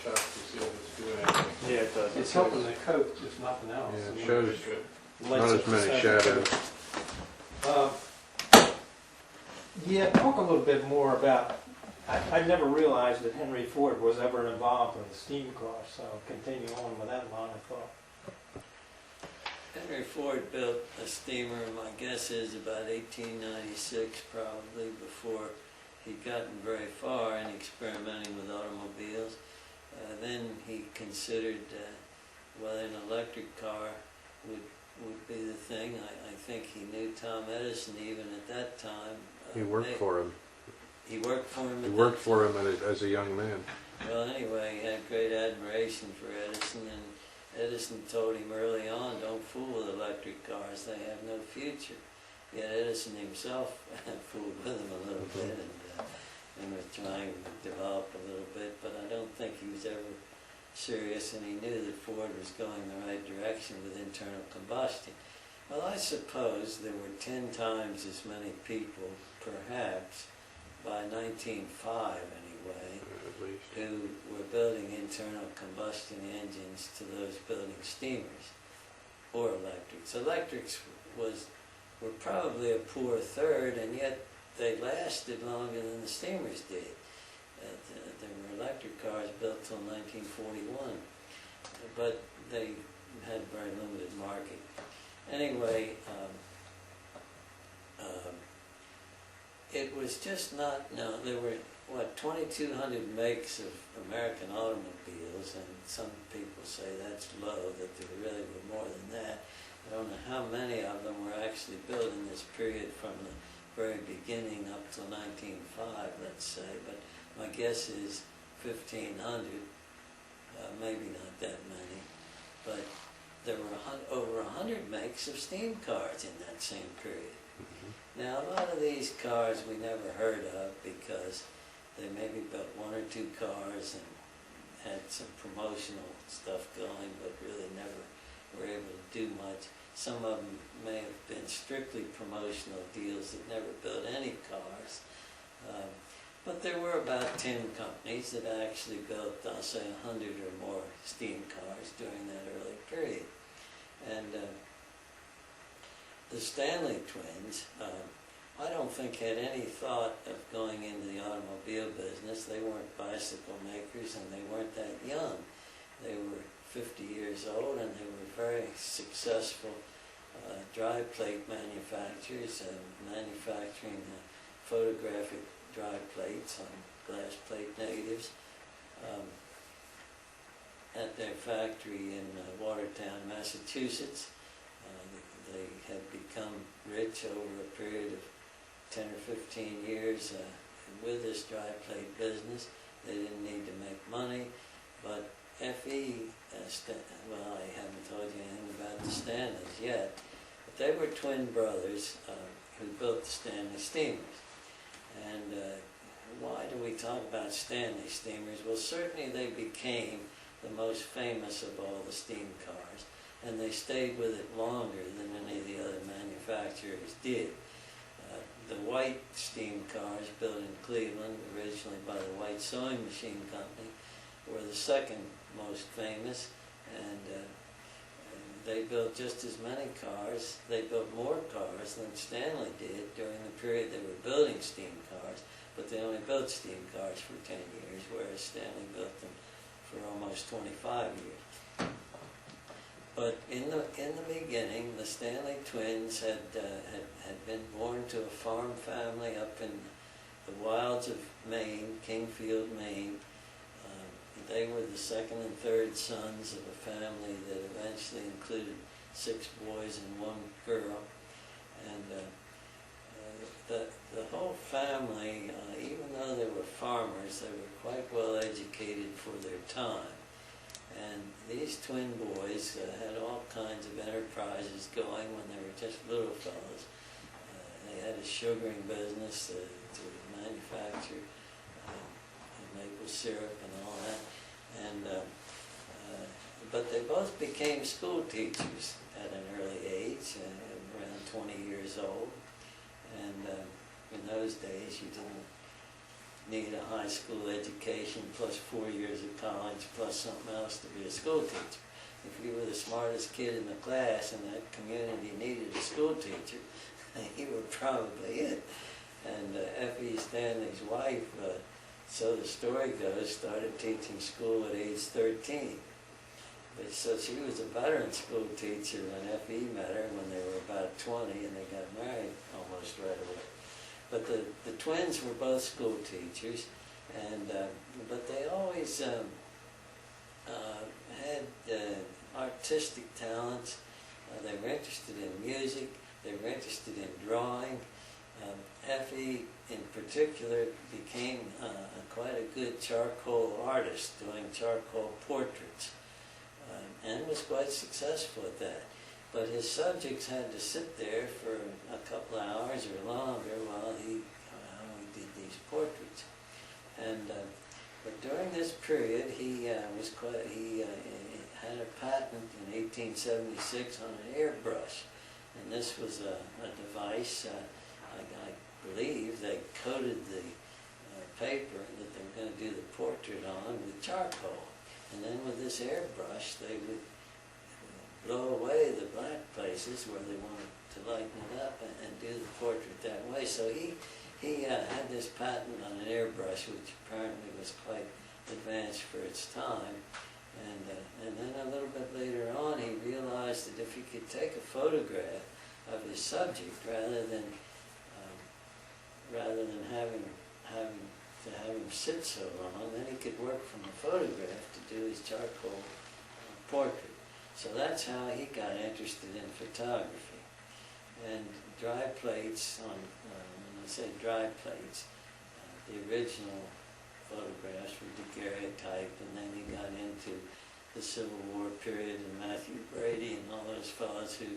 [SPEAKER 1] Chuck to see if it's doing anything.
[SPEAKER 2] Yeah, it does. It's helping the coat, if nothing else.
[SPEAKER 4] Yeah, it
[SPEAKER 2] I mean,
[SPEAKER 4] shows
[SPEAKER 1] It's good.
[SPEAKER 2] lights
[SPEAKER 4] not
[SPEAKER 2] up
[SPEAKER 4] as
[SPEAKER 2] the
[SPEAKER 4] many
[SPEAKER 2] center.
[SPEAKER 4] shadows.
[SPEAKER 2] Yeah, talk a little bit more about, I never realized that Henry Ford was ever involved in the steam car, so I'll continue on with that line of thought.
[SPEAKER 3] Henry Ford built a steamer, my guess is about 1896, probably, before he'd gotten very far in experimenting with automobiles. Then he considered whether an electric car would be the thing. I think he knew Tom Edison even at that time.
[SPEAKER 4] He worked for him.
[SPEAKER 3] He worked for him.
[SPEAKER 4] He worked for him as a young man.
[SPEAKER 3] Well, anyway, he had great admiration for Edison, and Edison told him early on, don't fool with electric cars, they have no future. Yet Edison himself fooled with them a little bit and was trying to develop a little bit, but I don't think he was ever serious, and he knew that Ford was going the right direction with internal combustion. Well, I suppose there were 10 times as many people, perhaps, by 1905 anyway,
[SPEAKER 4] At least.
[SPEAKER 3] who were building internal combustion engines to those building steamers or electrics. Electrics were probably a poor third, and yet they lasted longer than the steamers did. There were electric cars built till 1941, but they had very limited market. Anyway, it was just not, no, there were, 2,200 makes of American automobiles, and some people say that's low, that there really were more than that. I don't know how many of them were actually built in this period from the very beginning up till 1905, let's say, but my guess is 1,500, maybe not that many, but there were over 100 makes of steam cars in that same period. Now, a lot of these cars we never heard of because they maybe built 1 or 2 cars and had some promotional stuff going, but really never were able to do much. Some of them may have been strictly promotional deals that never built any cars. But there were about 10 companies that actually built, I'll say, 100 or more steam cars during that early period. And the Stanley twins, I don't think had any thought of going into the automobile business. They weren't bicycle makers, and they weren't that young. They were 50 years old, and they were very successful dry plate manufacturers, manufacturing photographic dry plates on glass plate negatives at their factory in Watertown, Massachusetts. They had become rich over a period of 10 or 15 years with this dry plate business. They didn't need to make money, but F.E., well, I haven't told you anything about the Stanleys yet, but they were twin brothers who built the Stanley steamers. And why do we talk about Stanley steamers? Well, certainly they became the most famous of all the steam cars, and they stayed with it longer than any of the other manufacturers did. The White steam cars built in Cleveland, originally by the White Sewing Machine Company, were the second most famous, and they built just as many cars. They built more cars than Stanley did during the period they were building steam cars, but they only built steam cars for 10 years, whereas Stanley built them for almost 25 years. But in the beginning, the Stanley twins had been born to a farm family up in the wilds of Maine, Kingfield, Maine. They were the second and third sons of a family that eventually included 6 boys and 1 girl. And the whole family, even though they were farmers, they were quite well educated for their time. And these twin boys had all kinds of enterprises going when they were just little fellows. They had a sugaring business to manufacture maple syrup and all that. And but they both became school teachers at an early age, around 20 years old. And in those days, you didn't need a high school education plus 4 years of college plus something else to be a school teacher. If you were the smartest kid in the class and that community needed a school teacher, you were probably it. And F.E. Stanley's wife, so the story goes, started teaching school at age 13. But so she was a veteran school teacher when F.E. met her when they were about 20, and they got married almost right away. But the twins were both school teachers, and but they always had artistic talents. They were interested in music. They were interested in drawing. F.E. in particular became quite a good charcoal artist, doing charcoal portraits, and was quite successful at that. But his subjects had to sit there for a couple of hours or longer while he did these portraits. And but during this period, he had a patent in 1876 on an airbrush, and this was a device. I believe they coated the paper that they were going to do the portrait on with charcoal, and then with this airbrush, they would blow away the black places where they wanted to lighten it up and do the portrait that way. So he had this patent on an airbrush, which apparently was quite advanced for its time. And then a little bit later on, he realized that if he could take a photograph of his subject rather than having him sit so long, then he could work from the photograph to do his charcoal portrait. So that's how he got interested in photography. And dry plates, when I say dry plates, the original photographs were daguerreotype, and then he got into the Civil War period and Matthew Brady and all those fellows who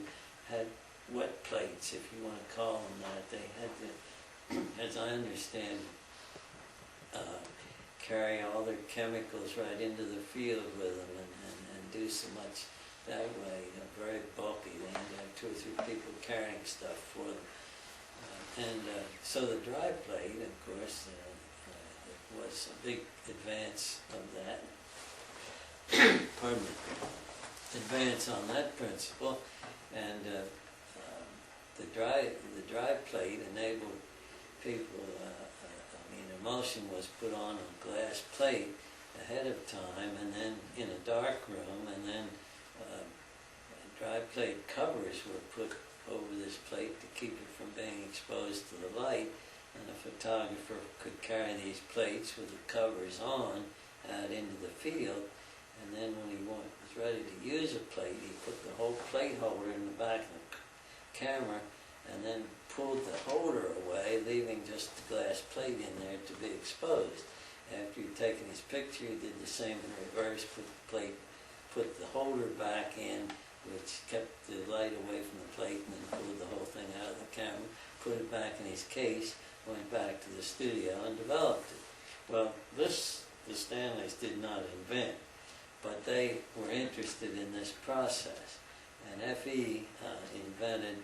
[SPEAKER 3] had wet plates, if you want to call them that. They had to, as I understand, carry all their chemicals right into the field with them and do so much that way. Very bulky. They had to have 2 or 3 people carrying stuff for them. So the dry plate, of course, was a big advance of that. Pardon me. Advance on that principle, and the dry plate enabled people. Emulsion was put on a glass plate ahead of time, and then in a dark room, and then dry plate covers were put over this plate to keep it from being exposed to the light, and a photographer could carry these plates with the covers on out into the field, and then when he was ready to use a plate, he put the whole plate holder in the back of the camera and then pulled the holder away, leaving just the glass plate in there to be exposed. After he'd taken his picture, he did the same in reverse, put the holder back in, which kept the light away from the plate, and then pulled the whole thing out of the camera, put it back in his case, went back to the studio and developed it. Well, this the Stanleys did not invent, but they were interested in this process. And F.E. invented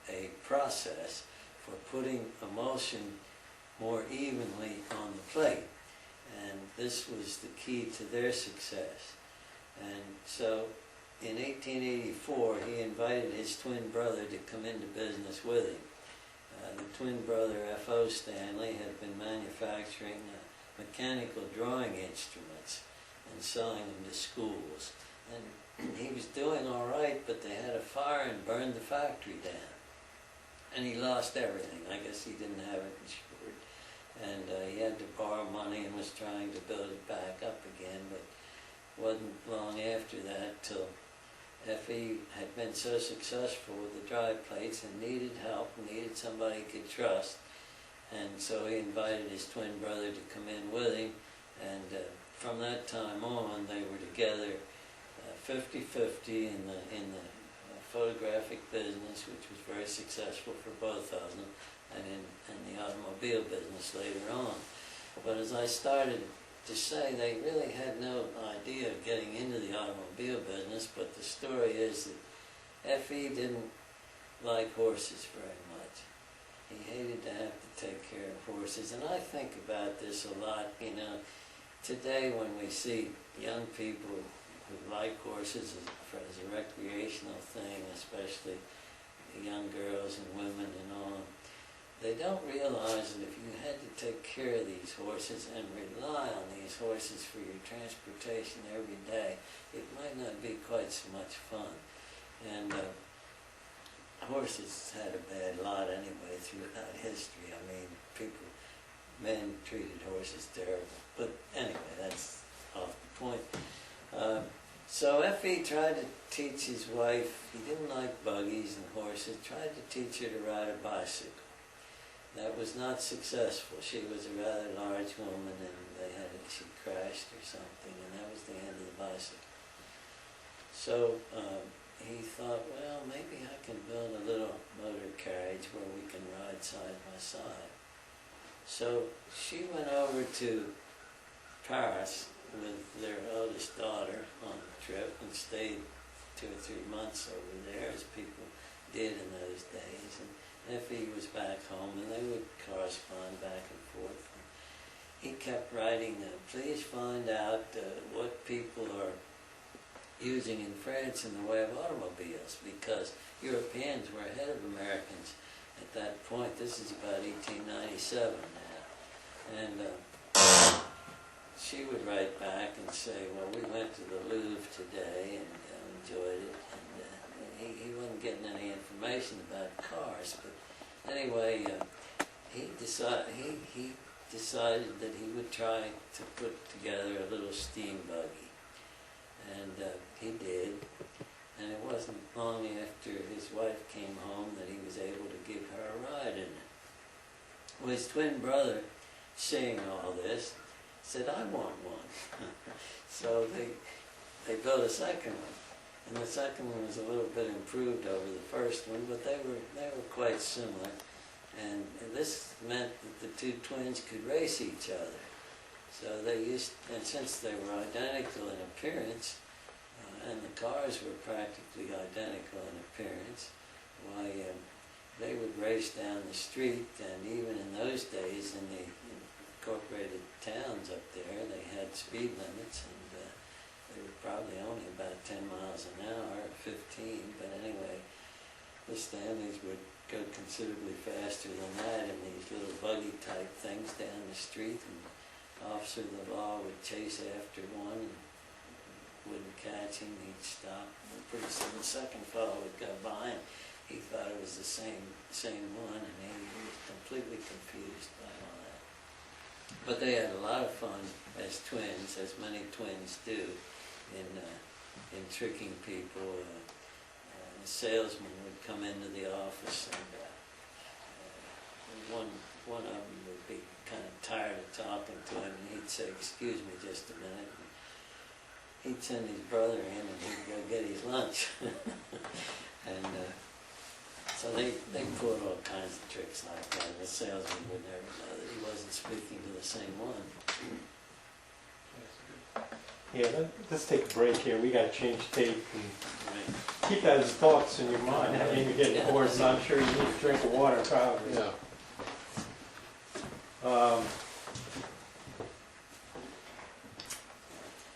[SPEAKER 3] a process for putting emulsion more evenly on the plate. And this was the key to their success. And so in 1884, he invited his twin brother to come into business with him. The twin brother, F.O. Stanley, had been manufacturing mechanical drawing instruments and selling them to schools. And he was doing all right, but they had a fire and burned the factory down. And he lost everything. I guess he didn't have it insured. And he had to borrow money and was trying to build it back up again, but wasn't long after that till F.E. had been so successful with the dry plates and needed help, needed somebody he could trust. And so he invited his twin brother to come in with him, and from that time on they were together 50-50 in the photographic business, which was very successful for both of them, and in the automobile business later on. But as I started to say, they really had no idea of getting into the automobile business, but the story is that F.E. didn't like horses very much. he hated to have to take care of horses. And I think about this a lot, you know. Today when we see young people who like horses as a recreational thing, especially young girls and women and all, they don't realize that if you had to take care of these horses and rely on these horses for your transportation every day, it might not be quite so much fun. And horses had a bad lot anyway throughout history. I mean, men treated horses terrible. But anyway, that's off the point. So Effie tried to teach his wife, he didn't like buggies and horses, tried to teach her to ride a bicycle. That was not successful. She was a rather large woman and she crashed or something, and that was the end of the bicycle. So he thought, well, maybe I can build a little motor carriage where we can ride side by side. So she went over to Paris with their eldest daughter on the trip and stayed 2 or 3 months over there, as people did in those days. And Effie was back home, and they would correspond back and forth. And he kept writing, please find out what people are using in France in the way of automobiles, because Europeans were ahead of Americans at that point. This is about 1897 now. And she would write back and say, well, we went to the Louvre today and enjoyed it. And he wasn't getting any information about cars, but anyway, he decided that he would try to put together a little steam buggy. And he did. And it wasn't long after his wife came home that he was able to give her a ride in it. Well, his twin brother, seeing all this, said, I want one. So they built a second one. And the second one was a little bit improved over the first one, but they were quite similar. And this meant that the two twins could race each other. So and since they were identical in appearance, and the cars were practically identical in appearance, why, they would race down the street. And even in those days, in the incorporated towns up there, they had speed limits, and they were probably only about 10 miles an hour, or 15, but anyway, the Stanleys would go considerably faster than that in these little buggy-type things down the street, and the officer of the law would chase after one and wouldn't catch him, he'd stop, and pretty soon the second fellow would go by, and he thought it was the same one, and he was completely confused by all that. But they had a lot of fun as twins, as many twins do, in tricking people. A salesman would come into the office, and one of them would be kind of tired of talking to him, and he'd say, excuse me just a minute. And he'd send his brother in, and he'd go get his lunch. And so they pulled all kinds of tricks like that. The salesman would never know that he wasn't speaking to the same one.
[SPEAKER 2] Yeah, let's take a break here. We got to change tape and
[SPEAKER 3] Right.
[SPEAKER 2] keep those thoughts in your mind. I mean, you're getting hoarse. I'm sure you need a drink of water, probably.
[SPEAKER 1] Yeah.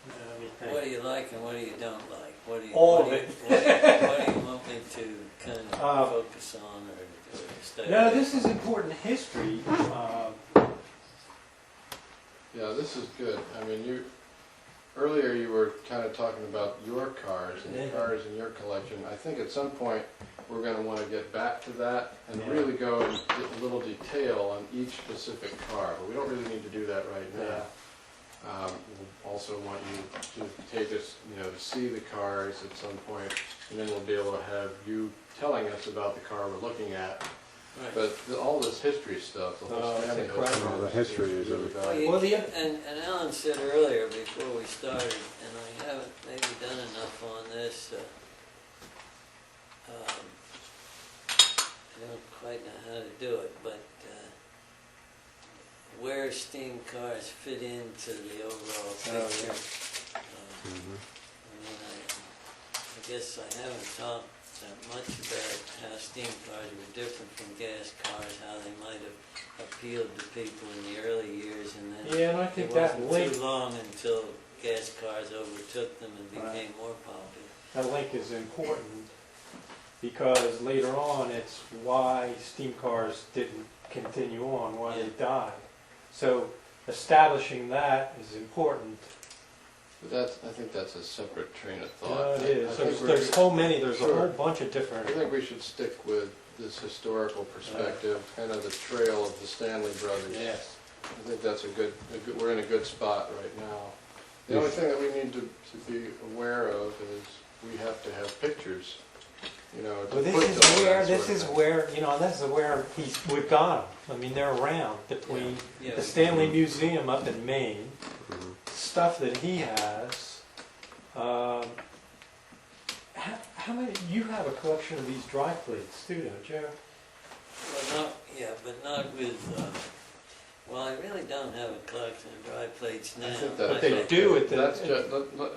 [SPEAKER 2] Let me think.
[SPEAKER 3] What do you like and what do you don't like? What do you,
[SPEAKER 2] All
[SPEAKER 3] what
[SPEAKER 2] of
[SPEAKER 3] do you-
[SPEAKER 2] it.
[SPEAKER 3] What do you want me to kind of focus on or study?
[SPEAKER 2] No, this is important history.
[SPEAKER 1] Yeah, this is good. I mean, earlier you were kind of talking about your cars and the
[SPEAKER 2] Yeah.
[SPEAKER 1] cars in your collection. I think at some point we're going to want to get back to that and
[SPEAKER 2] Yeah.
[SPEAKER 1] really go into a little detail on each specific car, but we don't really need to do that right now. We'll also want you to take us, to see the cars at some point, and then we'll be able to have you telling us about the car we're looking at.
[SPEAKER 3] Right.
[SPEAKER 1] But all this history stuff, the whole
[SPEAKER 2] Oh, it's
[SPEAKER 1] Stanley
[SPEAKER 2] incredible.
[SPEAKER 1] history,
[SPEAKER 4] Oh, the history is
[SPEAKER 1] really
[SPEAKER 3] Well,
[SPEAKER 1] valuable.
[SPEAKER 2] Well, the-
[SPEAKER 3] and Alan said earlier before we started, and I haven't maybe done enough on this, I don't quite know how to do it, but where steam cars fit into the overall picture.
[SPEAKER 2] yeah.
[SPEAKER 3] I mean, I guess I haven't talked much about how steam cars were different from gas cars, how they might have appealed to people in the early years, and then
[SPEAKER 2] Yeah, and I
[SPEAKER 3] it
[SPEAKER 2] think that
[SPEAKER 3] wasn't
[SPEAKER 2] link,
[SPEAKER 3] too long until gas cars overtook them and
[SPEAKER 2] Right.
[SPEAKER 3] became more popular.
[SPEAKER 2] that link is important, because later on, it's why steam cars didn't continue on, why they died. So establishing that is important.
[SPEAKER 1] But that's, I think that's a separate train of thought.
[SPEAKER 2] It
[SPEAKER 1] I
[SPEAKER 2] is,
[SPEAKER 1] think
[SPEAKER 2] there's so many, there's a
[SPEAKER 1] Sure.
[SPEAKER 2] whole bunch of different.
[SPEAKER 1] I think we should stick with this historical perspective, kind of the trail of the Stanley brothers.
[SPEAKER 2] Yes.
[SPEAKER 1] I think that's a good, we're in a good spot right now. The only thing that we need to be aware of is we have to have pictures, you know, to
[SPEAKER 2] Well,
[SPEAKER 1] put to all that
[SPEAKER 2] this
[SPEAKER 1] sort of
[SPEAKER 2] is
[SPEAKER 1] thing.
[SPEAKER 2] where, you know, this is where we've got them. I mean, they're around between
[SPEAKER 3] Yeah.
[SPEAKER 2] the Stanley Museum up in Maine,
[SPEAKER 4] Mhm.
[SPEAKER 2] stuff that he has. How many, you have a collection of these dry plates too, don't you?
[SPEAKER 3] Well, not, yeah, but not with, well, I really don't have a collection of dry plates now.
[SPEAKER 1] I think
[SPEAKER 2] But
[SPEAKER 1] that's
[SPEAKER 2] they do at
[SPEAKER 1] That's
[SPEAKER 2] the,
[SPEAKER 1] just,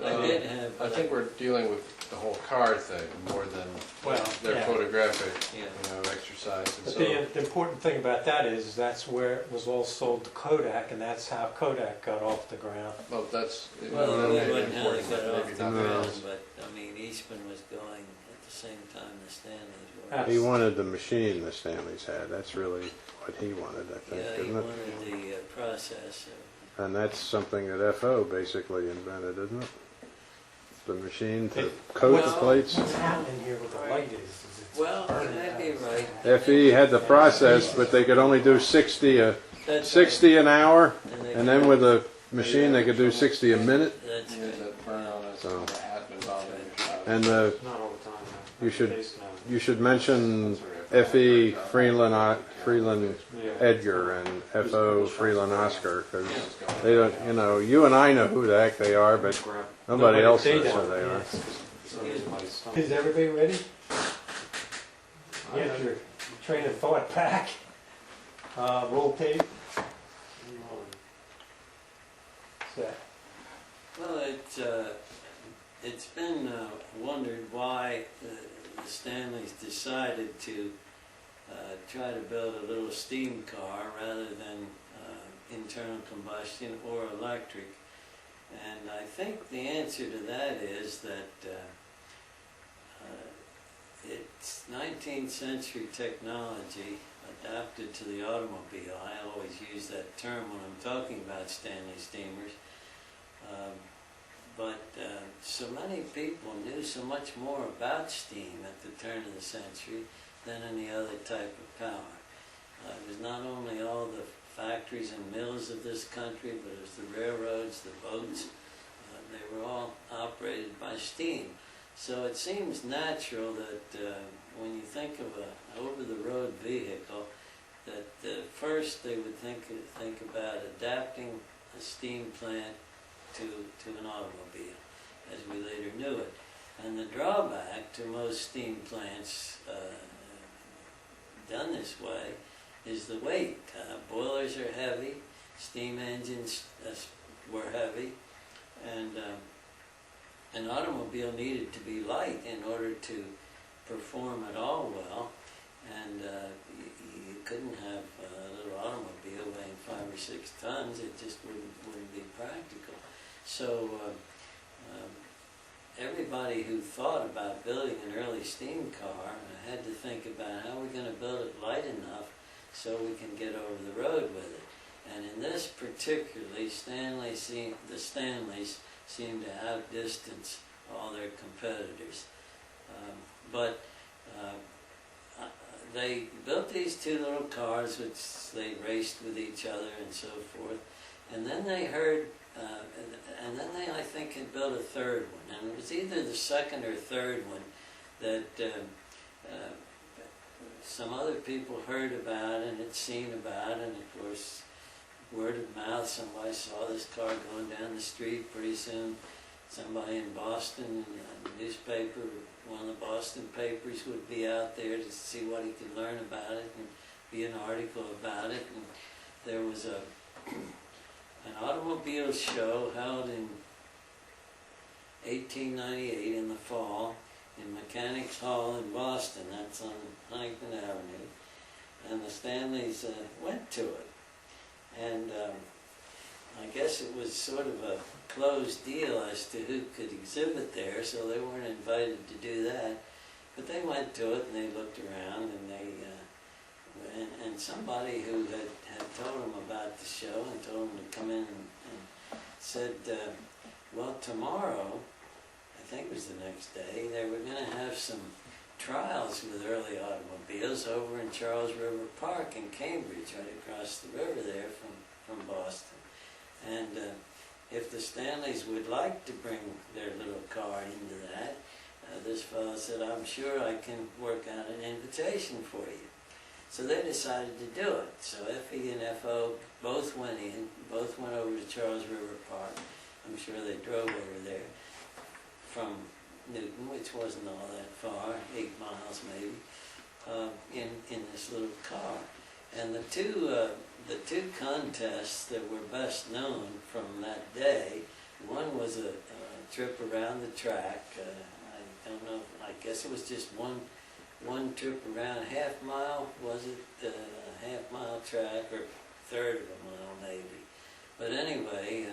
[SPEAKER 3] I did have.
[SPEAKER 1] I think we're dealing with the whole car thing more than
[SPEAKER 2] Well,
[SPEAKER 1] their
[SPEAKER 2] yeah.
[SPEAKER 1] photographic,
[SPEAKER 3] Yeah.
[SPEAKER 1] you know, exercise. And
[SPEAKER 2] but
[SPEAKER 1] so,
[SPEAKER 2] the important thing about that is that's where it was all sold to Kodak, and that's how Kodak got off the ground.
[SPEAKER 1] well, that's,
[SPEAKER 3] Well,
[SPEAKER 1] that may
[SPEAKER 3] it
[SPEAKER 1] be
[SPEAKER 3] wasn't how they
[SPEAKER 1] important,
[SPEAKER 3] got
[SPEAKER 1] but
[SPEAKER 3] off
[SPEAKER 1] maybe
[SPEAKER 3] the
[SPEAKER 1] not
[SPEAKER 4] No.
[SPEAKER 3] ground,
[SPEAKER 1] else.
[SPEAKER 3] but, I mean, Eastman was going at the same time the Stanleys were.
[SPEAKER 2] Ah.
[SPEAKER 4] He wanted the machine the Stanleys had. That's really what he wanted, I think,
[SPEAKER 3] Yeah, he
[SPEAKER 4] isn't it?
[SPEAKER 3] wanted the processor.
[SPEAKER 4] And that's something that FO basically invented, isn't it? The machine to coat the
[SPEAKER 3] Well-
[SPEAKER 4] plates.
[SPEAKER 2] What's happening here with the light is it's
[SPEAKER 3] Well,
[SPEAKER 2] burning
[SPEAKER 3] you may be
[SPEAKER 2] out.
[SPEAKER 3] right.
[SPEAKER 4] FE had the process, but they could only do 60
[SPEAKER 3] That's
[SPEAKER 4] 60 an hour,
[SPEAKER 3] right.
[SPEAKER 4] and then with a machine they could do 60 a minute.
[SPEAKER 3] That's
[SPEAKER 1] Yeah,
[SPEAKER 3] right.
[SPEAKER 1] that burn on us,
[SPEAKER 4] So-
[SPEAKER 1] the hat and bothering your shop.
[SPEAKER 4] And
[SPEAKER 2] Not all the time. no.
[SPEAKER 4] You should-
[SPEAKER 2] Case now.
[SPEAKER 4] you should mention FE Freeland
[SPEAKER 2] Yeah.
[SPEAKER 4] Edgar and FO Freeland Oscar, because they don't, you know, you and I know who the heck they are, but nobody else
[SPEAKER 2] they
[SPEAKER 4] knows who
[SPEAKER 2] don't,
[SPEAKER 4] they are.
[SPEAKER 2] yes. Is everybody ready? Get your train of thought back. Roll tape. Set.
[SPEAKER 3] Well, it's been wondered why the Stanleys decided to try to build a little steam car rather than internal combustion or electric. And I think the answer to that is that it's 19th century technology adapted to the automobile. I always use that term when I'm talking about Stanley steamers. But so many people knew so much more about steam at the turn of the century than any other type of power. It was not only all the factories and mills of this country, but it was the railroads, the boats. They were all operated by steam. So it seems natural that when you think of an over-the-road vehicle, that first they would think about adapting a steam plant to an automobile, as we later knew it. And the drawback to most steam plants done this way is the weight. Boilers are heavy, steam engines were heavy, and an automobile needed to be light in order to perform at all well, and you couldn't have a little automobile weighing 5 or 6 tons. It just wouldn't be practical. So everybody who thought about building an early steam car had to think about how we're going to build it light enough so we can get over the road with it. And in this particularly, the Stanleys seem to outdistance all their competitors. But they built these 2 little cars which they raced with each other and so forth. And then they heard, and then they, I think, had built a 3rd one. And it was either the 2nd or 3rd one that some other people heard about and had seen about. And of course, word of mouth, somebody saw this car going down the street. Pretty soon, somebody in Boston, a newspaper, one of the Boston papers would be out there to see what he could learn about it and be an article about it. And there was an automobile show held in 1898 in the fall in Mechanics Hall in Boston. That's on Huntington Avenue. And the Stanleys went to it. And I guess it was sort of a closed deal as to who could exhibit there, so they weren't invited to do that. But they went to it and they looked around, and and somebody who had told them about the show and told them to come in and said, well, tomorrow, I think it was the next day, they were going to have some trials with early automobiles over in Charles River Park in Cambridge, right across the river there from Boston. And if the Stanleys would like to bring their little car into that, this fellow said, I'm sure I can work out an invitation for you. So they decided to do it. So Effie and FO both went over to Charles River Park. I'm sure they drove over there from Newton, which wasn't all that far, 8 miles maybe, in this little car. And the two contests that were best known from that day, one was a trip around the track. I don't know, I guess it was just one trip around, half mile, was it? A half mile track, or third of a mile maybe. But anyway,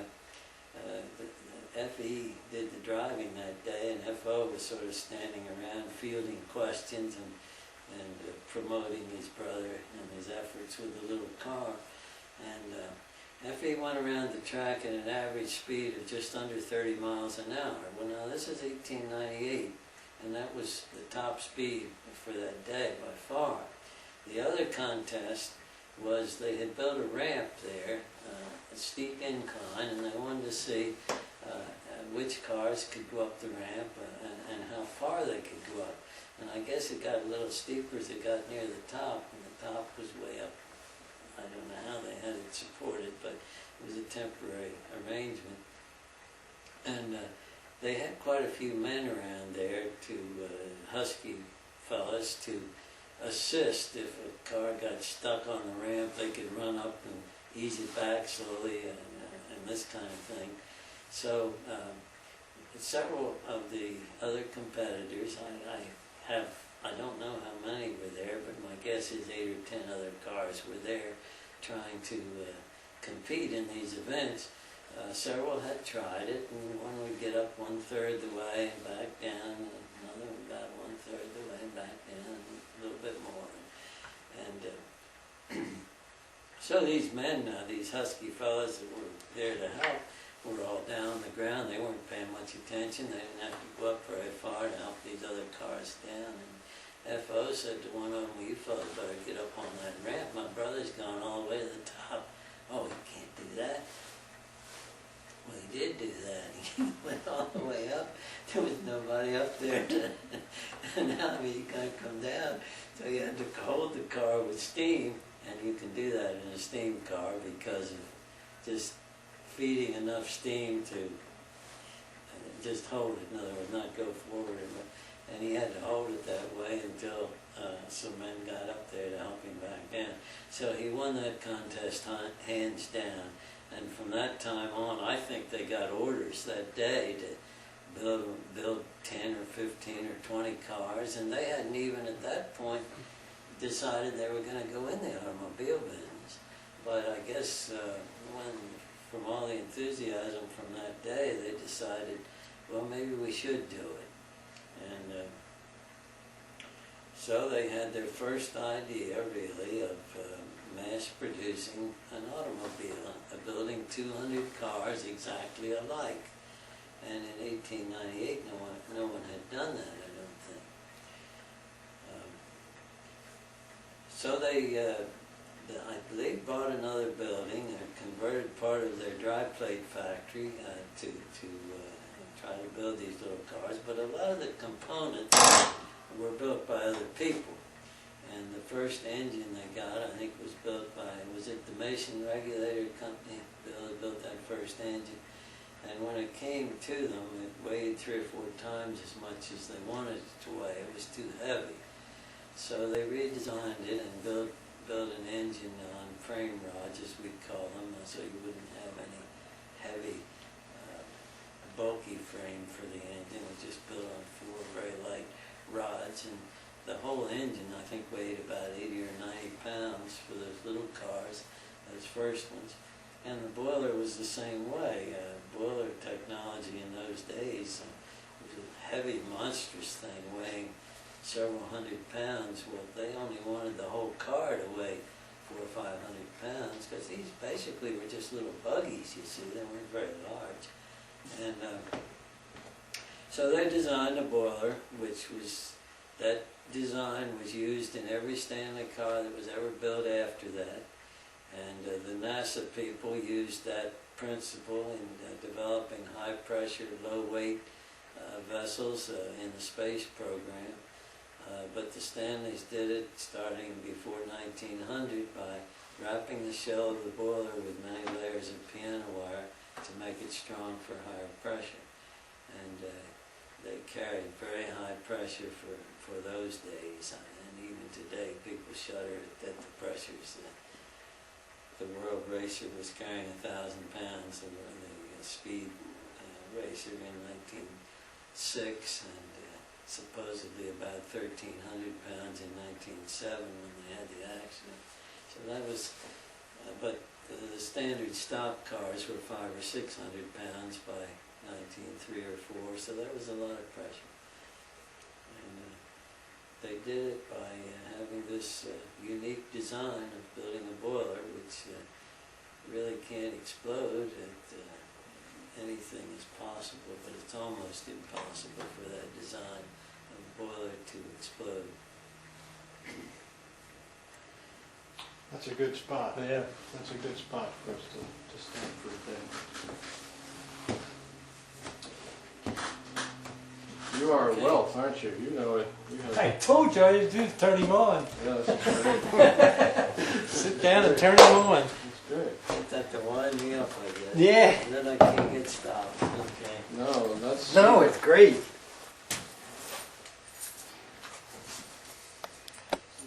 [SPEAKER 3] FE did the driving that day, and FO was sort of standing around fielding questions and promoting his brother and his efforts with the little car. And FE went around the track at an average speed of just under 30 miles an hour. Well, now this is 1898, and that was the top speed for that day by far. The other contest was they had built a ramp there, a steep incline, and they wanted to see which cars could go up the ramp and how far they could go up. And I guess it got a little steeper as it got near the top, and the top was way up. I don't know how they had it supported, but it was a temporary arrangement. And they had quite a few men around there, husky fellas, to assist. If a car got stuck on the ramp, they could run up and ease it back slowly and this kind of thing. So several of the other competitors, I don't know how many were there, but my guess is 8 or 10 other cars were there trying to compete in these events. Several had tried it, and one would get up 1/3 the way and back down, and another about 1/3 the way and back down, and a little bit more. And so these men, these husky fellas that were there to help, were all down on the ground. They weren't paying much attention. They didn't have to go up very far to help these other cars down. And FO said to one of them, well, you fellas better get up on that ramp. My brother's gone all the way to the top. Oh, you can't do that. Well, he did do that. He went all the way up. There was nobody up there and now you can't come down. So you had to hold the car with steam, and you can do that in a steam car because of just feeding enough steam to just hold it, in other words, not go forward. And he had to hold it that way until some men got up there to help him back down. So he won that contest hands down. And from that time on, I think they got orders that day to build 10 or 15 or 20 cars, and they hadn't even at that point decided they were going to go in the automobile business. But I guess from all the enthusiasm from that day, they decided, well, maybe we should do it. And so they had their first idea, really, of mass producing an automobile, building 200 cars exactly alike. And in 1898, no one had done that, I don't think. So they, I believe, bought another building and converted part of their dry plate factory to try to build these little cars. But a lot of the components were built by other people. And the first engine they got, I think, was built by, was it the Mason Regulator Company? Built that first engine. And when it came to them, it weighed 3 or 4 times as much as they wanted it to weigh. It was too heavy. So they redesigned it and built an engine on frame rods, as we call them, so you wouldn't have any heavy, bulky frame for the engine. It was just built on 4 very light large, and the whole engine, I think, weighed about 80 or 90 pounds for those little cars, those first ones. And the boiler was the same way. Boiler technology in those days was a heavy, monstrous thing weighing several hundred pounds. Well, they only wanted the whole car to weigh 400 or 500 pounds, because these basically were just little buggies, you see. They weren't very large. And so they designed a boiler, which was, that design was used in every Stanley car that was ever built after that. And the NASA people used that principle in developing high-pressure, low-weight vessels in the space program. But the Stanleys did it starting before 1900 by wrapping the shell of the boiler with many layers of piano wire to make it strong for higher pressure. And they carried very high pressure for those days. And even today, people shudder at the pressures. The world racer was carrying 1,000 pounds, the speed racer in 1906, and supposedly about 1,300 pounds in 1907 when they had the accident. So that was, but the standard stock cars were 500 or 600 pounds by 1903 or 4, so that was a lot of pressure. And they did it by having this unique design of building a boiler, which really can't explode. Anything is possible, but it's almost impossible for that design of a boiler to explode.
[SPEAKER 5] That's a good spot.
[SPEAKER 2] Yeah.
[SPEAKER 5] That's a good spot for us to stand for today.
[SPEAKER 1] You are a wealth, aren't you? You know it. You know
[SPEAKER 2] I told you I didn't do turn him on.
[SPEAKER 1] Yeah, that's great.
[SPEAKER 2] Sit down and turn him on.
[SPEAKER 1] That's great.
[SPEAKER 3] Is that to wind me up, I guess?
[SPEAKER 2] Yeah.
[SPEAKER 3] And then I can't get stopped. Okay.
[SPEAKER 1] No, that's...
[SPEAKER 2] No, it's great.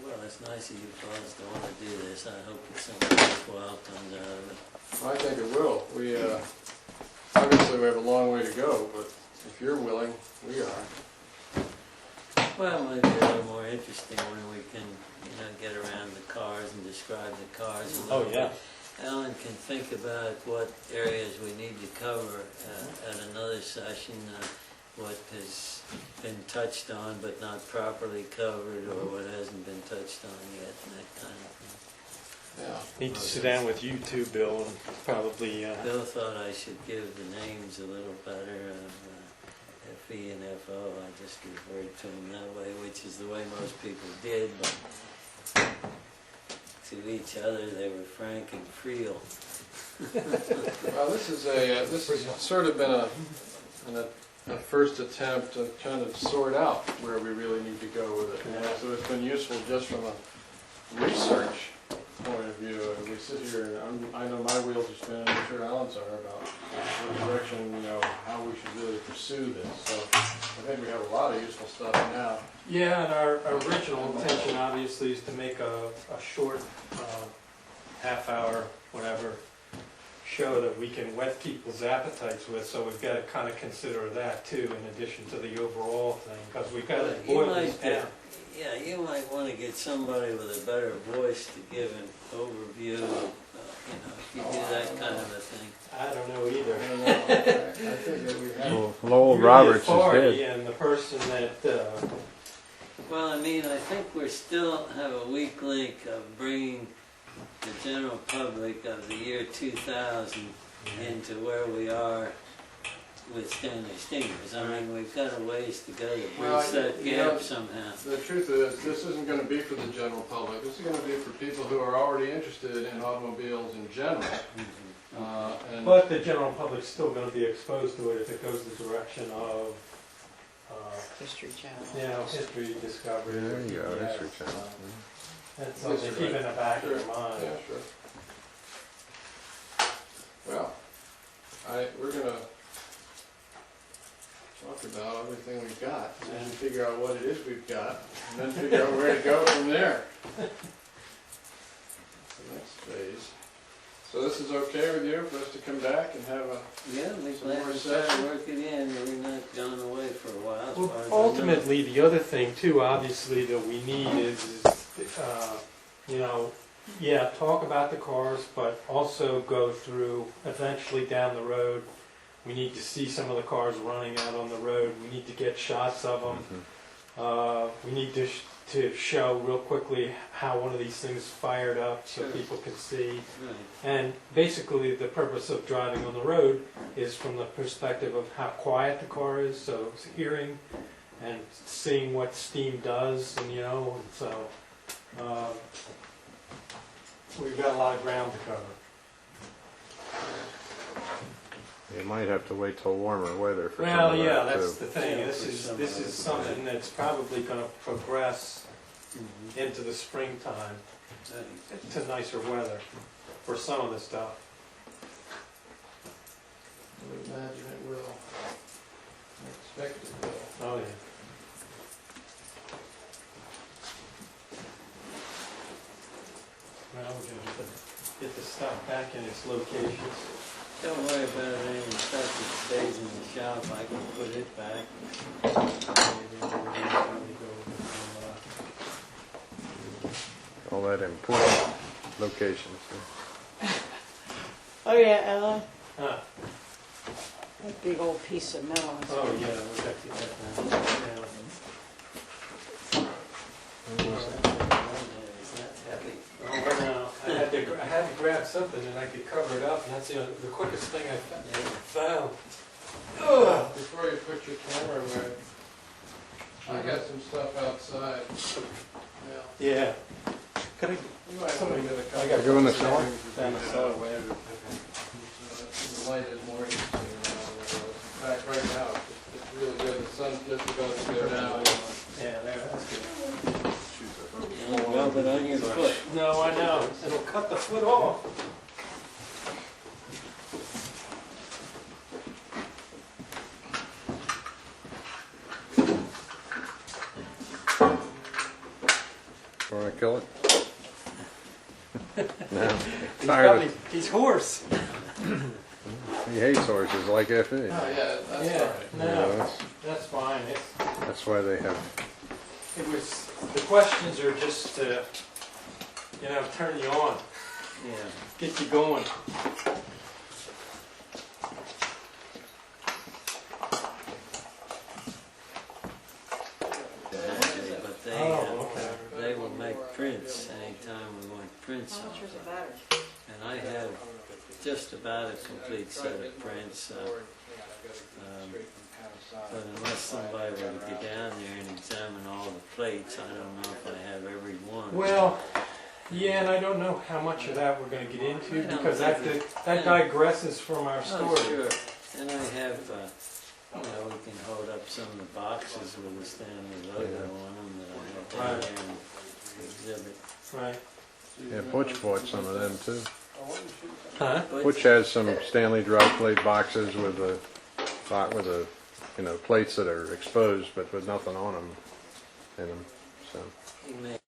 [SPEAKER 3] Well, it's nice of you fellas to want to do this. I hope that something worthwhile comes out of it.
[SPEAKER 1] I think it will. We, obviously we have a long way to go, but if you're willing, we are.
[SPEAKER 3] Well, it might be a little more interesting when we can, get around the cars and describe the cars a little
[SPEAKER 2] Oh, yeah.
[SPEAKER 3] bit. Alan can think about what areas we need to cover at another session, what has been touched on but not properly covered, or what hasn't been touched on yet, and that kind of thing.
[SPEAKER 1] Yeah.
[SPEAKER 2] Need to sit down with you too, Bill, and probably.
[SPEAKER 3] Bill thought I should give the names a little better of FE and FO. I just referred to them that way, which is the way most people did, but to each other they were Frank and Friel.
[SPEAKER 1] Well, this has sort of been a first attempt to kind of sort out where we really need to go with it.
[SPEAKER 2] Yeah.
[SPEAKER 1] So it's been useful just from a research point of view. And we sit here, and I know my wheels are spinning, I'm sure Alan's are, about the direction, how we should really pursue this. So I think we have a lot of useful stuff now.
[SPEAKER 2] Yeah, and our original intention obviously is to make a short half-hour, whatever, show that we can whet people's appetites with, so we've got to kind of consider that too, in addition to the overall thing, because we've got to
[SPEAKER 3] You
[SPEAKER 2] boil this
[SPEAKER 3] might,
[SPEAKER 2] down.
[SPEAKER 3] yeah, you might want to get somebody with a better voice to give an overview of, if you do that kind of a thing.
[SPEAKER 2] I don't know either.
[SPEAKER 1] I don't know. I think that we have.
[SPEAKER 4] Well, Lowell
[SPEAKER 2] You're the
[SPEAKER 4] Roberts is
[SPEAKER 2] authority
[SPEAKER 4] dead.
[SPEAKER 2] and the person that,
[SPEAKER 3] Well, I mean, I think we still have a weak link of bringing the general public of the year 2000 into where we are with Stanley Steamers. I mean, we've got a ways to go to
[SPEAKER 1] Well,
[SPEAKER 3] bridge that
[SPEAKER 1] you know,
[SPEAKER 3] gap somehow.
[SPEAKER 1] The truth is, this isn't going to be for the general public. This is going to be for people who are already interested in automobiles in general. And
[SPEAKER 2] but the general public's still going to be exposed to it if it goes the direction of,
[SPEAKER 6] History Channel.
[SPEAKER 2] history, discovery.
[SPEAKER 4] There you go,
[SPEAKER 2] yeah,
[SPEAKER 4] History Channel.
[SPEAKER 2] That's something to keep in the back of your mind.
[SPEAKER 1] Yeah, sure. Well, we're going to talk about everything we've got, and then figure out what it is we've got, and then figure out where to go from there. The next phase. So this is okay with you for us to come back and have a,
[SPEAKER 3] Yeah, we
[SPEAKER 1] Some
[SPEAKER 3] plan
[SPEAKER 1] more
[SPEAKER 3] to start
[SPEAKER 1] session?
[SPEAKER 3] working in, we're not gone away for a while. as
[SPEAKER 2] Well,
[SPEAKER 3] far as I know.
[SPEAKER 2] ultimately, the other thing too, obviously, that we need is you know, yeah, talk about the cars, but also go through, eventually down the road, we need to see some of the cars running out on the road, we need to get shots of them. We need to show real quickly how one of these things fired up so
[SPEAKER 3] Sure.
[SPEAKER 2] people can see.
[SPEAKER 3] Right.
[SPEAKER 2] And basically, the purpose of driving on the road is from the perspective of how quiet the car is, so it's hearing and seeing what steam does, and you know, and so we've got a lot of ground to cover.
[SPEAKER 4] You might have to wait till warmer weather for some
[SPEAKER 2] Well,
[SPEAKER 4] of
[SPEAKER 2] yeah,
[SPEAKER 4] that
[SPEAKER 2] that's
[SPEAKER 4] too.
[SPEAKER 2] the thing.
[SPEAKER 3] Yeah,
[SPEAKER 2] This
[SPEAKER 3] for
[SPEAKER 2] is
[SPEAKER 3] some
[SPEAKER 2] this
[SPEAKER 3] of
[SPEAKER 2] is
[SPEAKER 3] it,
[SPEAKER 2] something that's probably going to progress
[SPEAKER 3] Mhm.
[SPEAKER 2] into the springtime
[SPEAKER 3] Right.
[SPEAKER 2] to nicer weather for some of the stuff.
[SPEAKER 1] I would imagine it will. I expect it will.
[SPEAKER 2] Oh, yeah. Well, we're gonna get the stuff back in its locations.
[SPEAKER 3] Don't worry about it, any stuff that stays in the shop, I can put it back.
[SPEAKER 4] All that important locations.
[SPEAKER 6] Oh, yeah, Ella,
[SPEAKER 2] Huh.
[SPEAKER 6] that big old piece of metal. is-
[SPEAKER 2] Oh, yeah, we got to get that down.
[SPEAKER 3] It's not heavy.
[SPEAKER 2] Oh, no, I had to grab something and I could cover it up, and that's the quickest thing I found. Ugh.
[SPEAKER 1] Before you put your camera away, I got some stuff outside. Well,
[SPEAKER 2] Yeah. Could I,
[SPEAKER 1] you might
[SPEAKER 2] Somebody-
[SPEAKER 1] want to get a
[SPEAKER 2] I
[SPEAKER 1] couple.
[SPEAKER 2] got
[SPEAKER 1] of
[SPEAKER 4] Go in the
[SPEAKER 1] things
[SPEAKER 4] cellar?
[SPEAKER 2] Down the cellar.
[SPEAKER 1] The light is more interesting now than it was. In fact, right now, it's really good. The sun's just about to go down.
[SPEAKER 2] yeah, there, that's good.
[SPEAKER 3] Don't rub it on your foot.
[SPEAKER 2] No, I know, it'll cut the foot off.
[SPEAKER 4] Want to kill it? No.
[SPEAKER 2] He's
[SPEAKER 4] Tired
[SPEAKER 2] probably,
[SPEAKER 4] of,
[SPEAKER 2] he's hoarse.
[SPEAKER 4] he hates horses like FE.
[SPEAKER 1] Oh, yeah, that's
[SPEAKER 2] Yeah,
[SPEAKER 1] all right.
[SPEAKER 2] no, that's fine.
[SPEAKER 4] That's why they have,
[SPEAKER 2] It was, the questions are just to, you know, turn you on,
[SPEAKER 3] Yeah.
[SPEAKER 2] get you going.
[SPEAKER 3] But
[SPEAKER 2] Oh, okay.
[SPEAKER 3] they will make prints anytime we want prints
[SPEAKER 6] How
[SPEAKER 3] on
[SPEAKER 6] much was
[SPEAKER 3] it.
[SPEAKER 6] the battery?
[SPEAKER 3] And I have just about a complete set of prints. But unless somebody were to get down there and examine all the plates, I don't know if I have every one.
[SPEAKER 2] Well, yeah, and I don't know how much of that we're gonna get into,
[SPEAKER 3] I don't
[SPEAKER 2] because that digresses from our
[SPEAKER 3] Oh,
[SPEAKER 2] story.
[SPEAKER 3] sure. And I have, you know, we can hold up some of the boxes with the Stanley logo on them that I have down there and exhibit.
[SPEAKER 2] Right.
[SPEAKER 4] yeah, Butch bought some of them too.
[SPEAKER 2] Huh?
[SPEAKER 4] Butch has some Stanley dry plate boxes with you know, plates that are exposed but with nothing on them in them, so.
[SPEAKER 3] He may